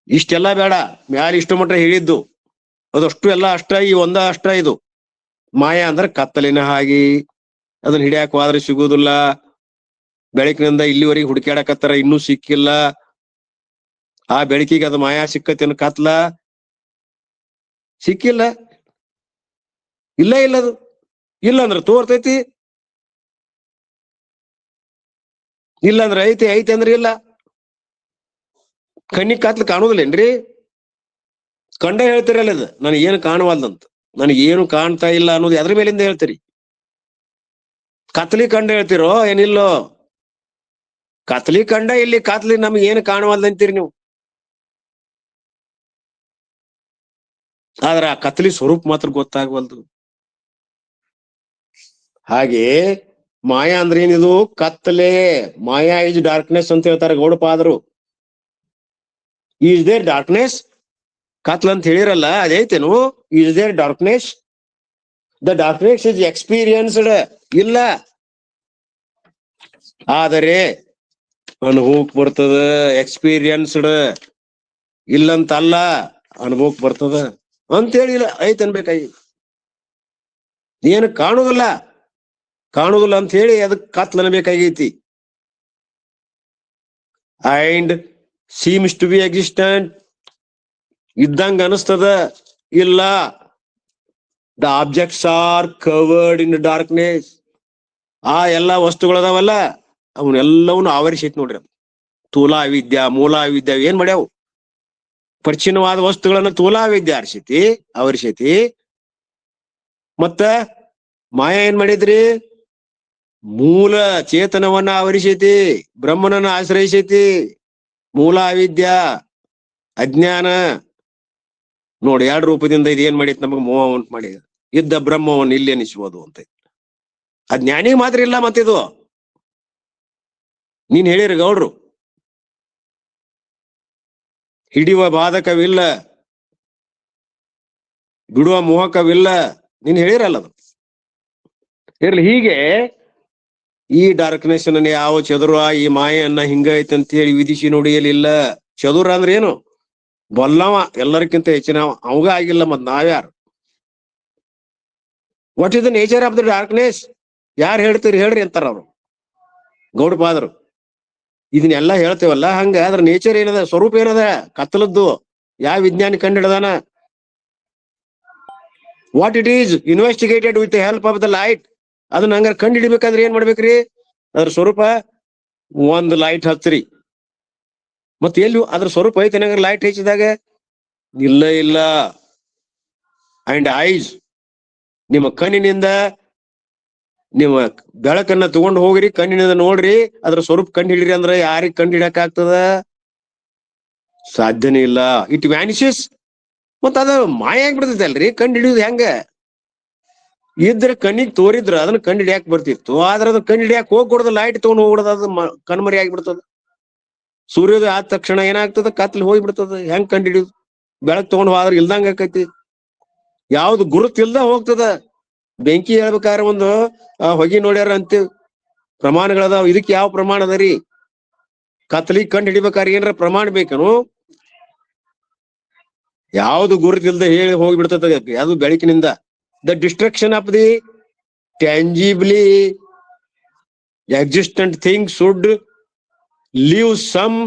ಇಷ್ಟೆಲ್ಲಾ ಬೇಡ, ಮ್ಯಾಲ ಇಷ್ಟು ಮಟ್ಟ ಹೇಳಿದ್ದು ಅದಷ್ಟು ಎಲ್ಲ ಅಷ್ಟ, ಈ ಒಂದ ಅಷ್ಟ. ಇದು ಮಾಯಾ ಅಂದ್ರೆ ಕತ್ತಲಿನ ಹಾಗೆ, ಅದನ್ನ ಹಿಡಿಯಾಕ ಹೋದ್ರೆ ಸಿಗುದಿಲ್ಲ. ಬೆಳಕಿನಿಂದ ಇಲ್ಲಿವರೆಗೆ ಹುಡುಕ್ಯಾಡಕತ್ತಾರ, ಇನ್ನೂ ಸಿಕ್ಕಿಲ್ಲ. ಆ ಬೆಳಕಿಗೆ ಅದು ಮಾಯಾ ಸಿಕ್ಕತ್ತೇನು? ಕತ್ಲ ಸಿಕ್ಕಿಲ್ಲ. ಅದು ಇಲ್ಲ ಅಂದ್ರೆ ತೋರ್ತೈತಿ, ಇಲ್ಲ ಅಂದ್ರೆ ಐತಿ ಅಂದ್ರೆ ಇಲ್ಲ. ಕಣ್ಣಿಗೆ ಕತ್ಲು ಕಾಣುದಿಲ್ಲೇನ್ರಿ? ಕಂಡ ಹೇಳ್ತೀರಲ್ಲ, ಅದು ನನಗೆ ಏನು ಕಾಣವಲ್ದಂತ, ನನಗೇನು ಕಾಣ್ತಾ ಇಲ್ಲ ಅನ್ನೋದು ಎದ್ರ ಮೇಲಿಂದ ಹೇಳ್ತೀರಿ? ಕತ್ಲಿ ಕಂಡ ಹೇಳ್ತಿರೋ ಏನಿಲ್ಲೋ? ಕತ್ಲಿ ಕಂಡ, ಇಲ್ಲಿ ಕತ್ಲಿ ನಮ್ಗೆ ಏನು ಕಾಣವಲ್ದಂತೀರಿ ನೀವು. ಆದ್ರ ಆ ಕತ್ಲಿ ಸ್ವರೂಪ ಮಾತ್ರ ಗೊತ್ತಾಗವಲ್ದು. ಹಾಗೆ ಮಾಯಾ ಅಂದ್ರೆ ಏನಿದು? ಕತ್ತಲೆ. ಮಾಯಾ ಇಸ್ ಡಾರ್ಕ್ನೆಸ್ ಅಂತ ಹೇಳ್ತಾರೆ ಗೌಡಪಾದರು. Is there darkness? ಕತ್ಲ ಅಂತ ಹೇಳಿರಲ್ಲ, ಅದೈತೇನು? Is there darkness? The darkness is experienced. ಇಲ್ಲ, ಆದರೆ ಅನುಭವಕ್ ಬರ್ತದ. ಎಕ್ಸ್ಪೀರಿಯನ್ಸ್ಡ್ ಇಲ್ಲಂತಲ್ಲ, ಅನುಭವಕ್ ಬರ್ತದ ಅಂತೇಳಿ ಐತ್ ಅನ್ಬೇಕಾಗಿ. ಏನು ಕಾಣುದಿಲ್ಲ ಅಂತ ಹೇಳಿ ಅದಕ್ಕೆ ಕತ್ಲ ಅನ್ಬೇಕಾಗೈತಿ. And seems to be existent ಇದ್ದಂಗ ಅನಿಸ್ತದ. ಇಲ್ಲ, the objects are covered in darkness. ಆ ಎಲ್ಲಾ ವಸ್ತುಗಳದಾವಲ್ಲ, ಅವನ್ನೆಲ್ಲವನ್ನು ಆವರಿಸೈತಿ ನೋಡ್ರಿ. ಅದು ತೂಲಾ ವಿದ್ಯಾ ಮೂಲಾ ವಿದ್ಯಾ ಏನ್ ಮಾಡ್ಯಾವು? ಪರಿಚ್ಛಿನ್ನವಾದ ವಸ್ತುಗಳನ್ನ ತೂಲಾ ವಿದ್ಯೆ ಆವರಿಸೈತಿ. ಮತ್ತ ಮಾಯಾ ಏನ್ ಮಾಡಿದ್ರಿ? ಮೂಲ ಚೇತನವನ್ನ ಆವರಿಸೈತಿ, ಬ್ರಹ್ಮನನ್ನ ಆಶ್ರಯಿಸೈತಿ. ಮೂಲ ಅವಿದ್ಯಾ ಅಜ್ಞಾನ ನೋಡಿ, 2 ರೂಪದಿಂದ ಇದು ಏನ್ ಮಾಡೈತಿ? ನಮಗ್ ಮೋಹ ಉಂಟು ಮಾಡಿ ಇದ್ದ ಬ್ರಹ್ಮವನ್ನು ಇಲ್ಲಿ ಎನಿಸುವುದು ಅಂತ. ಅದ್ ಜ್ಞಾನಿಗೆ ಮಾತ್ರ ಇಲ್ಲ. ಮತ್ತಿದು ನೀನ್ ಹೇಳಿರಿ ಗೌಡ್ರು, ಹಿಡಿಯುವ ಬಾಧಕವಿಲ್ಲ, ಬಿಡುವ ಮೋಹಕವಿಲ್ಲ, ನೀನ್ ಹೇಳಿರಲ್ಲ ಅದು ಇರ್ಲಿ. ಹೀಗೆ ಈ ಡಾರ್ಕ್ನೆಸ್ ಅನ್ನ ಯಾವ ಚದುರ ಈ ಮಾಯನ್ನ ಹಿಂಗೈತೆ ಅಂತ ಹೇಳಿ ವಿಧಿಸಿ ನೋಡಿಯಲಿಲ್ಲ. ಚದುರ ಅಂದ್ರೆ ಏನು? ಬಲ್ಲವ, ಎಲ್ಲರಿಗಿಂತ ಹೆಚ್ಚಿನ ಅವಾಗ ಆಗಿಲ್ಲ. ಮತ್ ನಾವ್ಯಾರು? What is the nature of the darkness? ಯಾರು ಹೇಳ್ತೀರಿ ಹೇಳ್ರಿ ಅಂತಾರ ಅವ್ರು ಗೌಡಪಾದರು. ಇದನ್ನೆಲ್ಲಾ ಹೇಳ್ತೇವಲ್ಲ, ಹಂಗ ಅದ್ರ ನೇಚರ್ ಏನದ, ಸ್ವರೂಪ ಏನದ ಕತ್ತಲದ್ದು? ಯಾವ ವಿಜ್ಞಾನಿ ಕಂಡು ಹಿಡ್ದಾನ? What it is investigated with the help of the light. ಅದನ್ನ ಹಂಗಾರ ಕಂಡು ಹಿಡಿಬೇಕಾದ್ರೆ ಏನ್ ಮಾಡ್ಬೇಕ್ರಿ? ಅದ್ರ ಸ್ವರೂಪ ಒಂದು ಲೈಟ್ ಹಚ್ಚ್ರಿ. ಮತ್ತೆ ಎಲ್ಲಿ ಅದ್ರ ಸ್ವರೂಪ ಐತೆ ಹಂಗಾರ ಲೈಟ್ ಹಚ್ಚಿದಾಗ? ಇಲ್ಲ. ಅಂಡ್ ಐಸ್, ನಿಮ್ಮ ಕಣ್ಣಿನಿಂದ ನಿಮ್ಮ ಬೆಳಕನ್ನ ತಗೊಂಡು ಹೋಗ್ರಿ, ಕಣ್ಣಿನಿಂದ ನೋಡ್ರಿ, ಅದ್ರ ಸ್ವರೂಪ ಕಂಡು ಹಿಡಿರಿ ಅಂದ್ರೆ ಯಾರಿಗ್ ಕಂಡು ಹಿಡಕ್ ಆಗ್ತದ? ಸಾಧ್ಯನೇ ಇಲ್ಲ. ಇಟ್ ವ್ಯಾನಿಶಸ್. ಮತ್ತ ಅದ ಮಾಯ ಆಗ್ಬಿಡ್ತೈತೆ ಅಲ್ರಿ. ಕಂಡು ಹಿಡಿಯುದು ಹೆಂಗ? ಇದ್ರ ಕಣ್ಣಿಗೆ ತೋರಿದ್ರ ಅದನ್ನ ಕಂಡು ಹಿಡಿಯಾಕ ಬರ್ತಿತ್ತು. ಆದ್ರೆ ಅದನ್ನ ಕಂಡು ಹಿಡಿಯಾಕ ಹೋಗ್ಕೊಡೋದು, ಲೈಟ್ ತಗೊಂಡು ಹೋಗ್ಬಿಡೋದು, ಅದು ಕಣ್ಮರಿ ಆಗಿಬಿಡ್ತದ. ಸೂರ್ಯೋದಯ ಆದ ತಕ್ಷಣ ಏನಾಗ್ತದ? ಕತ್ಲಿ ಹೋಗ್ಬಿಡ್ತದ. ಹೆಂಗ್ ಕಂಡು ಹಿಡಿಯುದು? ಬೆಳಕ್ ತಗೊಂಡು ಹೋದ್ರ ಇಲ್ದಂಗ ಆಕೈತಿ. ಯಾವ್ದು ಗುರುತಿಲ್ದ ಹೋಗ್ತದ. ಬೆಂಕಿ ಹೇಳ್ಬೇಕಾದ್ರೆ ಒಂದು ಹೊಗೆ ನೋಡ್ಯಾರ ಅಂತೀವಿ, ಪ್ರಮಾಣಗಳದಾವ. ಇದಕ್ಕೆ ಯಾವ ಪ್ರಮಾಣ ಅದ ರೀ? ಕತ್ಲಿ ಕಂಡು ಹಿಡಿಬೇಕಾದ್ರೆ ಏನಾರ ಪ್ರಮಾಣ ಬೇಕನು? ಯಾವ್ದು ಗುರುತಿಲ್ದ ಹೇಳಿ ಹೋಗ್ಬಿಡ್ತದ ಅದು ಬೆಳಕಿನಿಂದ. The destruction of the tangibly existent thing should leave some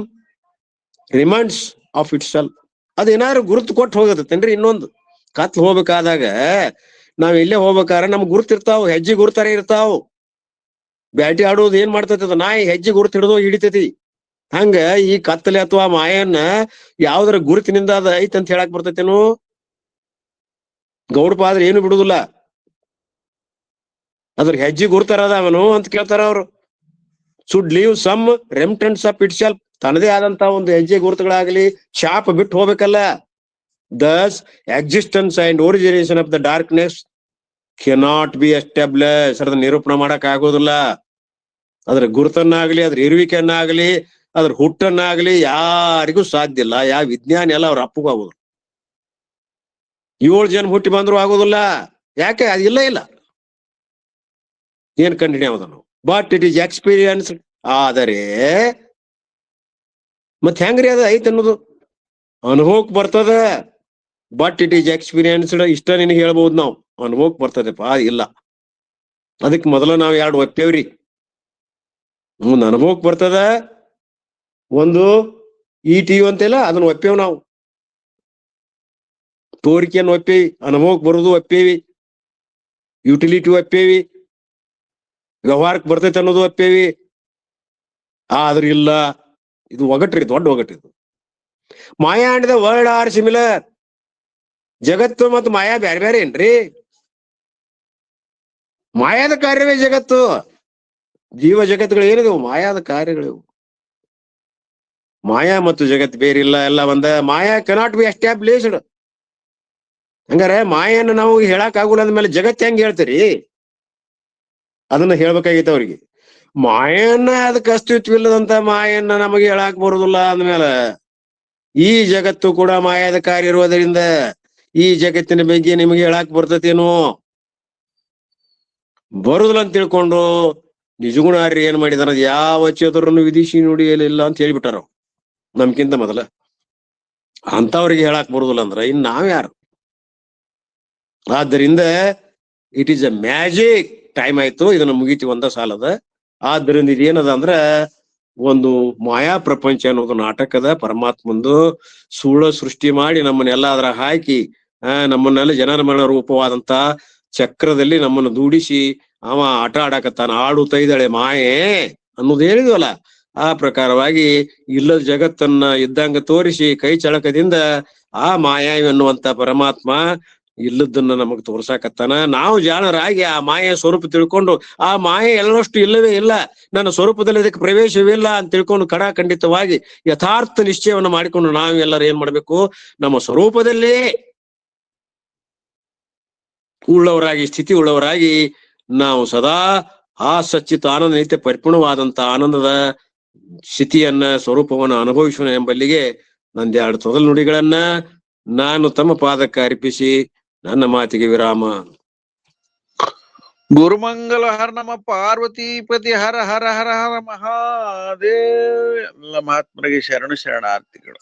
remains of itself. ಅದೇನಾದ್ರು ಗುರುತು ಕೊಟ್ಟು ಹೋಗತ್ತೇನ್ರಿ? ಇನ್ನೊಂದು ಕತ್ಲು ಹೋಗ್ಬೇಕಾದಾಗ ನಾವ್ ಎಲ್ಲೇ ಹೋಗ್ಬೇಕಾದ್ರೆ ನಮ್ಗ್ ಗುರುತಿರ್ತಾವ, ಹೆಜ್ಜೆ ಗುರುತಾರ ಇರ್ತಾವ. ಬ್ಯಾಟಿ ಆಡೋದು ಏನ್ ಮಾಡ್ತೈತದ? ನಾಯಿ ಹೆಜ್ಜೆ ಗುರುತು ಹಿಡಿದು ಹಿಡಿತೈತಿ. ಹಂಗ ಈ ಕತ್ತಲೆ ಅಥವಾ ಮಾಯನ್ನ ಯಾವ್ದಾರ ಗುರುತಿನಿಂದ ಅದ ಐತ್ ಅಂತ ಹೇಳಕ್ ಬರ್ತೈತೇನು? ಗೌಡಪಾದ್ರ ಏನು ಬಿಡುದಿಲ್ಲ. ಅದ್ರ ಹೆಜ್ಜೆ ಗುರುತಾರ ಅದಾವನು ಅಂತ ಕೇಳ್ತಾರ ಅವ್ರು. Should leave some remnants of itself. ತನ್ನದೇ ಆದಂತ ಒಂದು ಹೆಜ್ಜೆ ಗುರುತುಗಳಾಗ್ಲಿ ಶಾಪ್ ಬಿಟ್ಟು ಹೋಗ್ಬೇಕಲ್ಲ. Thus existence and origination of the darkness cannot be establish. ಅದ್ರ ನಿರೂಪಣೆ ಮಾಡಕ್ ಆಗೋದಿಲ್ಲ. ಅದ್ರ ಗುರುತನ್ನಾಗ್ಲಿ, ಅದ್ರ ಇರುವಿಕೆಯನ್ನಾಗ್ಲಿ, ಅದ್ರ ಹುಟ್ಟನ್ನಾಗ್ಲಿ ಯಾರಿಗೂ ಸಾಧ್ಯ ಇಲ್ಲ. ಯಾವ ವಿಜ್ಞಾನಿ ಎಲ್ಲ ಅವ್ರ ಅಪ್ಪಗೂ ಆಗೋದಿಲ್ಲ. 7 ಜನ ಹುಟ್ಟಿ ಬಂದ್ರು ಆಗೋದಿಲ್ಲ. ಯಾಕೆ? ಅದಿಲ್ಲ. ಏನ್ ಕಂಡು ಹಿಡಿಯೋದ ನಾವು? But it is experience. ಆದರೆ ಮತ್ ಹೆಂಗ್ರಿ ಅದ ಐತ್ ಅನ್ನೋದು? ಅನುಭವಕ್ ಬರ್ತದ. But it is experienced. ಇಷ್ಟ ನಿನಗೆ ಹೇಳ್ಬಹುದು ನಾವು, ಅನುಭವಕ್ ಬರ್ತದಪ್ಪ. ಇಲ್ಲ, ಅದಕ್ ಮೊದಲ ನಾವ್ 2 ಒಪ್ಪೇವ್ರಿ. ಮುಂದ್ ಅನುಭವಕ್ ಬರ್ತದ. ಒಂದು ETU ಅಂತೆಲ್ಲ ಅದನ್ನ ಒಪ್ಪೇವ್ ನಾವು. ತೋರಿಕೆಯನ್ನು ಒಪ್ಪೇವಿ, ಅನುಭವಕ್ ಬರುದು ಒಪ್ಪೇವಿ, ಯುಟಿಲಿಟಿ ಒಪ್ಪೇವಿ, ವ್ಯವಹಾರಕ್ಕೆ ಬರ್ತೈತೆ ಅನ್ನೋದು ಒಪ್ಪೇವಿ. ಆದ್ರೆ ಇಲ್ಲ, ಇದು ಒಗಟ್ರಿ, ದೊಡ್ಡ ಒಗಟ್ರಿದು. Maya and the world are similar. ಜಗತ್ತು ಮತ್ತು ಮಾಯಾ ಬ್ಯಾರೆ ಬ್ಯಾರೆ ಏನ್ರಿ? ಮಾಯಾದ ಕಾರ್ಯವೇ ಜಗತ್ತು. ಜೀವ ಜಗತ್ತುಗಳು ಏನಿದೆವು? ಮಾಯಾದ ಕಾರ್ಯಗಳಿವು. ಮಾಯಾ ಮತ್ತು ಜಗತ್ ಬೇರಿಲ್ಲ, ಎಲ್ಲ ಒಂದ. ಮಾಯಾ ಕೆನಾಟ್ ಬಿ ಎಸ್ಟಾಬ್ಲಿಷ್ಡ್. ಹಂಗಾರೆ ಮಾಯನ್ನ ನಾವು ಹೇಳಕ್ ಆಗುಲ್ಲ ಅಂದ್ಮೇಲೆ ಜಗತ್ ಹೆಂಗ್ ಹೇಳ್ತೀರಿ? ಅದನ್ನ ಹೇಳ್ಬೇಕಾಗಿತ್ತು ಅವ್ರಿಗೆ. ಮಾಯನ್ನ ಅದಕ್ಕೆ ಅಸ್ತಿತ್ವ ಇಲ್ಲದಂತ ಮಾಯನ್ನ ನಮಗೆ ಹೇಳಾಕ್ ಬರುದಿಲ್ಲ ಅಂದ್ಮೇಲೆ ಈ ಜಗತ್ತು ಕೂಡ ಮಾಯಾದ ಕಾರ್ಯ ಇರುವುದರಿಂದ ಈ ಜಗತ್ತಿನ ಬಗ್ಗೆ ನಿಮಗೆ ಹೇಳಾಕ್ ಬರ್ತತೇನು? ಬರುದಿಲ್ಲ ಅಂತ ತಿಳ್ಕೊಂಡು ನಿಜಗುಣಾರ್ರಿ ಏನ್ ಮಾಡಿದಾರ? ಯಾವ ಚತುರನ್ನು ವಿಧಿಸಿ ನುಡಿಯಲಿಲ್ಲ ಅಂತ ಹೇಳ್ಬಿಟ್ಟಾರ ನಮ್ಕಿಂತ ಮೊದಲ. ಅಂತವ್ರಿಗೆ ಹೇಳಾಕ್ ಬರುದಿಲ್ಲ ಅಂದ್ರ ಇನ್ ನಾವ್ಯಾರು? ಆದ್ದರಿಂದ it is a magic. Time ಆಯ್ತು, ಇದನ್ನ ಮುಗಿತಿ ಒಂದ ಸಾಲದ. ಆದ್ದರಿಂದ ಇದೇನದ ಅಂದ್ರ ಒಂದು ಮಾಯಾ ಪ್ರಪಂಚ ಅನ್ನೋದು ನಾಟಕದ ಪರಮಾತ್ಮಂದು ಸುಳ್ಳ ಸೃಷ್ಟಿ ಮಾಡಿ ನಮ್ಮನ್ನೆಲ್ಲ ಅದ್ರ ಹಾಕಿ ನಮ್ಮನ್ನೆಲ್ಲ ಜನರ ಮರಣ ರೂಪವಾದಂತ ಚಕ್ರದಲ್ಲಿ ನಮ್ಮನ್ನು ದೂಡಿಸಿ ಅವ ಆಟ ಆಡಕತ್ತಾನ. ಆಡುತ್ತಾ ಇದ್ದಾಳೆ ಮಾಯೆ. ಅನ್ನೋದು ಹೇಳಿದ್ವಲ್ಲ, ಆ ಪ್ರಕಾರವಾಗಿ ಇಲ್ಲದ ಜಗತ್ತನ್ನ ಇದ್ದಂಗ ತೋರಿಸಿ ಕೈ ಚಳಕದಿಂದ ಆ ಮಾಯಾ ಎನ್ನುವಂತ ಪರಮಾತ್ಮ ಇಲ್ಲದನ್ನ ನಮಗ್ ತೋರ್ಸಾಕತ್ತಾನ. ನಾವು ಜಾಣರಾಗಿ ಆ ಮಾಯೆಯ ಸ್ವರೂಪ ತಿಳ್ಕೊಂಡು ಆ ಮಾಯೆ ಎಲ್ಲರಷ್ಟು ಇಲ್ಲವೇ ಇಲ್ಲ, ನನ್ನ ಸ್ವರೂಪದಲ್ಲಿ ಅದಕ್ಕೆ ಪ್ರವೇಶವಿಲ್ಲ ಅಂತ ತಿಳ್ಕೊಂಡು ಖಂಡಿತವಾಗಿ ಯಥಾರ್ಥ ನಿಶ್ಚಯವನ್ನು ಮಾಡಿಕೊಂಡು ನಾವೆಲ್ಲರೂ ಏನ್ ಮಾಡ್ಬೇಕು, ನಮ್ಮ ಸ್ವರೂಪದಲ್ಲೇ ಉಳ್ಳವರಾಗಿ ಸ್ಥಿತಿ ಉಳ್ಳವರಾಗಿ ನಾವು ಸದಾ ಆ ಸಚ್ಚಿತ ಆನಂದ ನಿತ್ಯ ಪರಿಪೂರ್ಣವಾದಂತ ಆನಂದದ ಸ್ಥಿತಿಯನ್ನ ಸ್ವರೂಪವನ್ನು ಅನುಭವಿಸೋಣ ಎಂಬಲ್ಲಿಗೆ ನಂದೆರಡು ತೊದಲು ನುಡಿಗಳನ್ನ ನಾನು ತಮ್ಮ ಪಾದಕ್ಕೆ ಅರ್ಪಿಸಿ ನನ್ನ ಮಾತಿಗೆ ವಿರಾಮ. ಗುರುಮಂಗಲ ಹರ ನಮ ಪಾರ್ವತೀಪತಿ ಹರ ಹರ ಹರ ಹರ ಮಹಾದೇವ್. ಎಲ್ಲ ಮಹಾತ್ಮರಿಗೆ ಶರಣಾರ್ಥಿಗಳು.